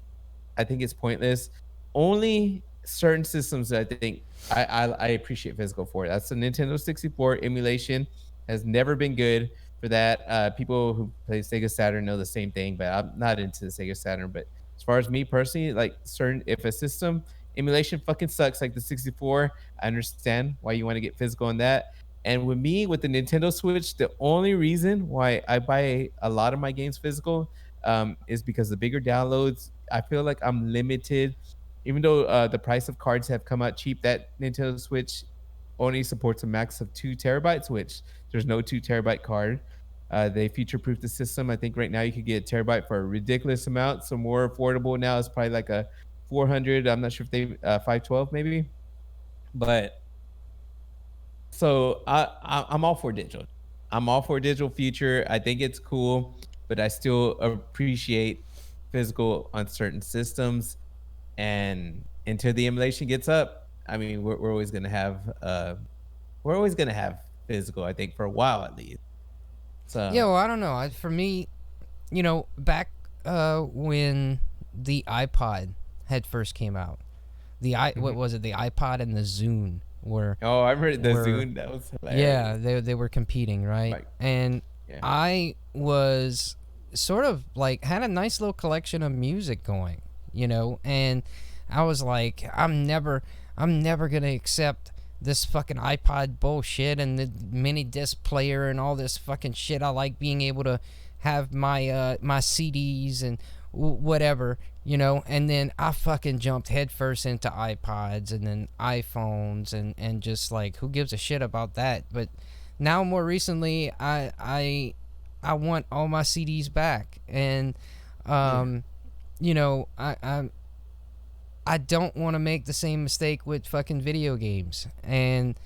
it's pointless. Only certain systems that I think I appreciate physical for. That's the Nintendo 64 emulation. Has never been good for that. People who play Sega Saturn know the same thing, but I'm not into the Sega Saturn. But as far as me personally, like if a system emulation fucking sucks, like the 64, I understand why you want to get physical on that. And with me, with the Nintendo Switch, the only reason why I buy a lot of my games physical is because the bigger downloads, I feel like I'm limited. Even though the price of cards have come out cheap, that Nintendo Switch only supports a max of 2 terabytes, which there's no 2 terabyte card. They future-proof the system. I think right now you could get a terabyte for a ridiculous amount. So more affordable now is probably like a 400. I'm not sure if they 512 maybe. But so I'm all for digital. I'm all for digital future. I think it's cool, but I still appreciate physical on certain systems. And until the emulation gets up, I mean, we're always gonna have physical. I think for a while at least. So yeah, well, I don't know. For me, you know, back when the iPod had first came out, what was it? The iPod and the Zune were. Oh, I remember the Zune. That was hilarious. Yeah, they were competing, right? And I was sort of like had a nice little collection of music going. You know, and I was like, I'm never gonna accept this fucking iPod bullshit and the mini disc player and all this fucking shit. I like being able to have my my CDs and whatever, you know. And then I fucking jumped headfirst into iPods and then iPhones and just like, who gives a shit about that? But now more recently, I want all my CDs back, and you know, I don't want to make the same mistake with fucking video games. And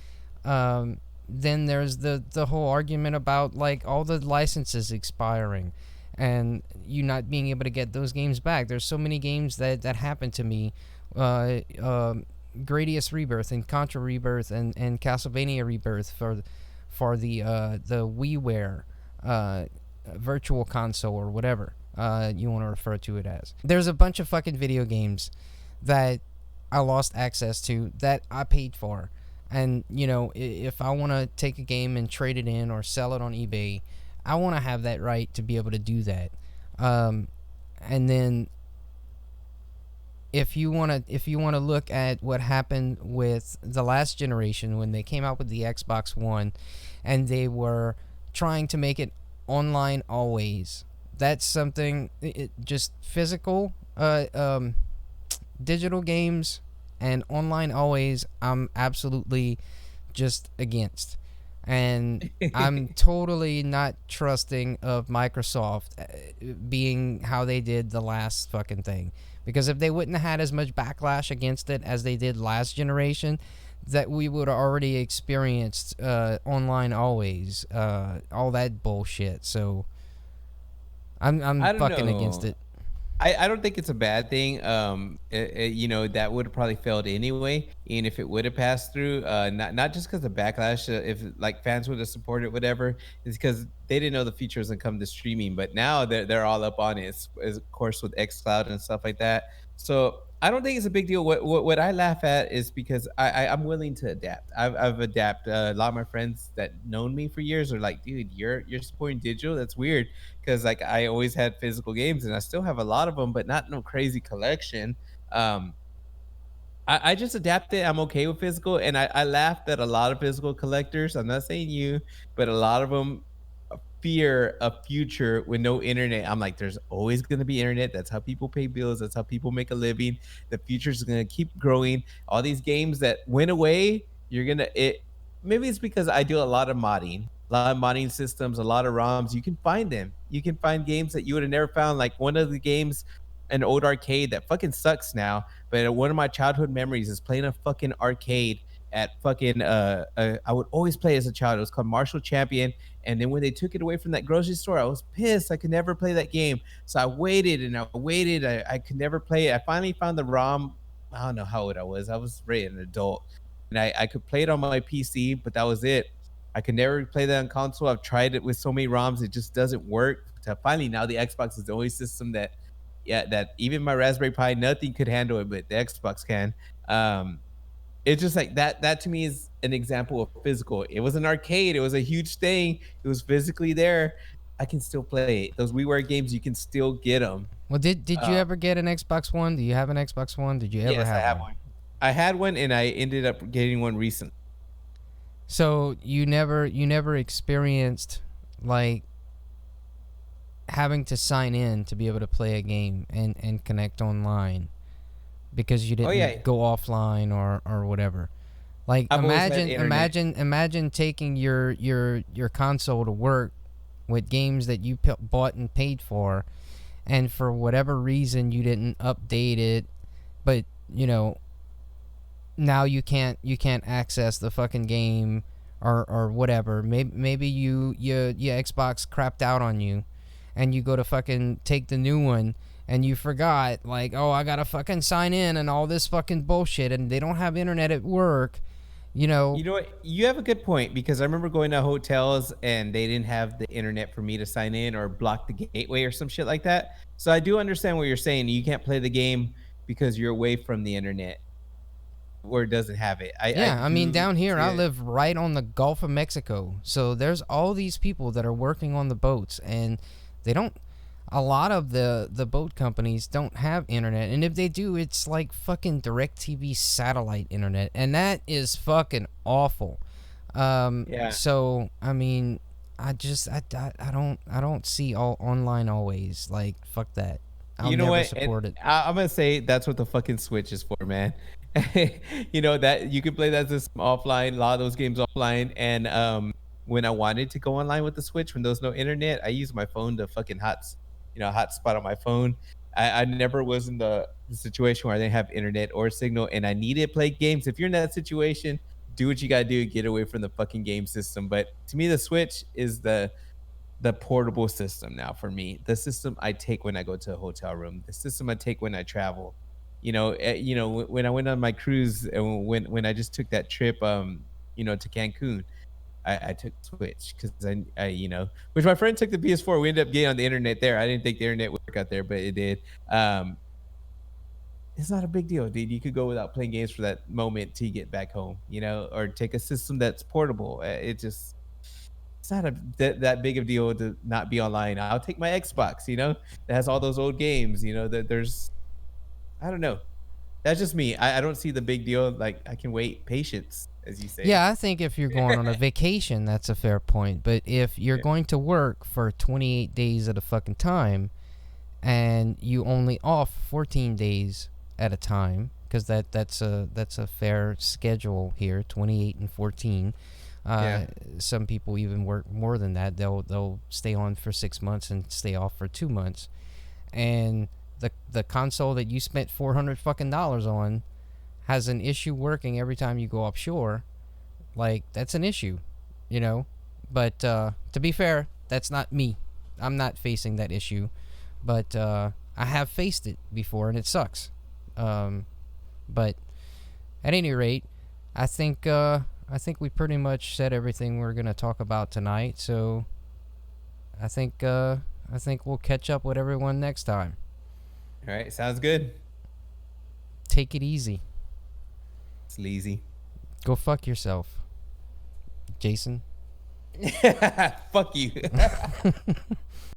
then there's the whole argument about like all the licenses expiring and you not being able to get those games back. There's so many games that happened to me. Gradius Rebirth and Contra Rebirth and Castlevania Rebirth for the WiiWare virtual console or whatever you want to refer to it as. There's a bunch of fucking video games that I lost access to that I paid for, And if I want to take a game and trade it in or sell it on eBay, I want to have that right to be able to do that. And then if you want to look at what happened with the last generation when they came out with the Xbox One, and they were trying to make it online always. That's something. Just physical, digital games and online always. I'm absolutely just against. And I'm totally not trusting of Microsoft being how they did the last fucking thing. Because if they wouldn't have had as much backlash against it as they did last generation, that we would have already experienced online always, all that bullshit. So I'm I don't fucking against know. it. I don't think it's a bad thing. That would have probably failed anyway, even if it would have passed through. Not just because of backlash. If like fans would have supported whatever, it's because they didn't know the feature was gonna come to streaming. But now they're all up on it. Of course with XCloud and stuff like that. So I don't think it's a big deal. What I laugh at is because I'm willing to adapt. I've adapted. A lot of my friends that known me for years are like, dude, you're supporting digital. That's weird because like I always had physical games and I still have a lot of them, but not no crazy collection. Um, I just adapted. I'm okay with physical, and I laughed at a lot of physical collectors. I'm not saying you, but a lot of them fear a future with no internet. I'm like, there's always going to be internet. That's how people pay bills. That's how people make a living. The future is going to keep growing. All these games that went away, you're gonna it. Maybe it's because I do a lot of modding systems, a lot of ROMs. You can find them. You can find games that you would have never found. Like one of the games, an old arcade that fucking sucks now. But one of my childhood memories is playing a fucking arcade at fucking I would always play as a child. It was called Marshall Champion. And then when they took it away from that grocery store, I was pissed. I could never play that game. So I waited and I waited. I could never play it. I finally found the ROM. I don't know how old I was. I was really an adult. And I could play it on my PC, but that was it. I could never play that on console. I've tried it with so many ROMs, it just doesn't work. So finally, now the Xbox is the only system that, yeah, that even my Raspberry Pi, nothing could handle it, but the Xbox can. Um, it's just like that. That to me is an example of physical. It was an arcade. It was a huge thing. It was physically there. I can still play it. Those WiiWare games, you can still get them. Well, did you ever get an Xbox One? Do you have an Xbox One? Did you ever Yes, I have have one? one. I had one, and I ended up getting one recently. So you never experienced like having to sign in to be able to play a game and connect online because you Oh yeah, didn't go offline or whatever. Like I've always had internet. imagine taking your console to work with games that you bought and paid for, and for whatever reason you didn't update it, but now you can't access the fucking game or whatever. Maybe your Xbox crapped out on you, and you go to fucking take the new one, and you forgot, like, oh, I gotta fucking sign in and all this fucking bullshit, and they don't have internet at work. You know what? You have a good point because I remember going to hotels and they didn't have the internet for me to sign in or block the gateway or some shit like that. So I do understand what you're saying. You can't play the game because you're away from the internet where it doesn't have it. I Yeah, I mean, do down here, see I it. live right on the Gulf of Mexico. So there's all these people that are working on the boats, and they don't. A lot of the boat companies don't have internet, and if they do, it's like fucking DirecTV satellite internet, and that is fucking awful. Yeah. So I mean, I don't see all online always. Like, fuck that. I'll You know never what? And support it. I'm gonna say that's what the fucking Switch is for, man. That you can play that system offline, a lot of those games offline. And when I wanted to go online with the Switch, when there was no internet, I used my phone to fucking hotspot on my phone. I never was in the situation where I didn't have internet or signal, and I needed to play games. If you're in that situation, do what you gotta do, get away from the fucking game system. But to me, the Switch is the portable system now for me. The system I take when I go to a hotel room. The system I take when I travel. When I went on my cruise and when I just took that trip, to Cancun, I took Switch because which my friend took the PS4. We ended up getting on the internet there. I didn't think the internet would work out there, but it did. Um, it's not a big deal, dude. You could go without playing games for that moment till you get back home, or take a system that's portable. It's not that big of a deal to not be online. I'll take my Xbox, that has all those old games, that there's, I don't know. That's just me. I don't see the big deal. Like, I can wait, patience, as you say. Yeah, I think if you're going on a vacation, that's a fair point. But if you're going to work for 28 days at a fucking time, and you only off 14 days at a time, because that's a fair schedule here, 28 and 14. Some people even work more than that. They'll stay on for 6 months and stay off for 2 months, and the console that you spent $400 fucking dollars on has an issue working every time you go offshore. Like, that's an issue, But to be fair, that's not me. I'm not facing that issue, but I have faced it before, and it sucks. But at any rate, I think we pretty much said everything we're gonna talk about tonight. So I think we'll catch up with everyone next time. All right, sounds good. Take it easy. Sleazy. Go fuck yourself, Jason. Fuck you.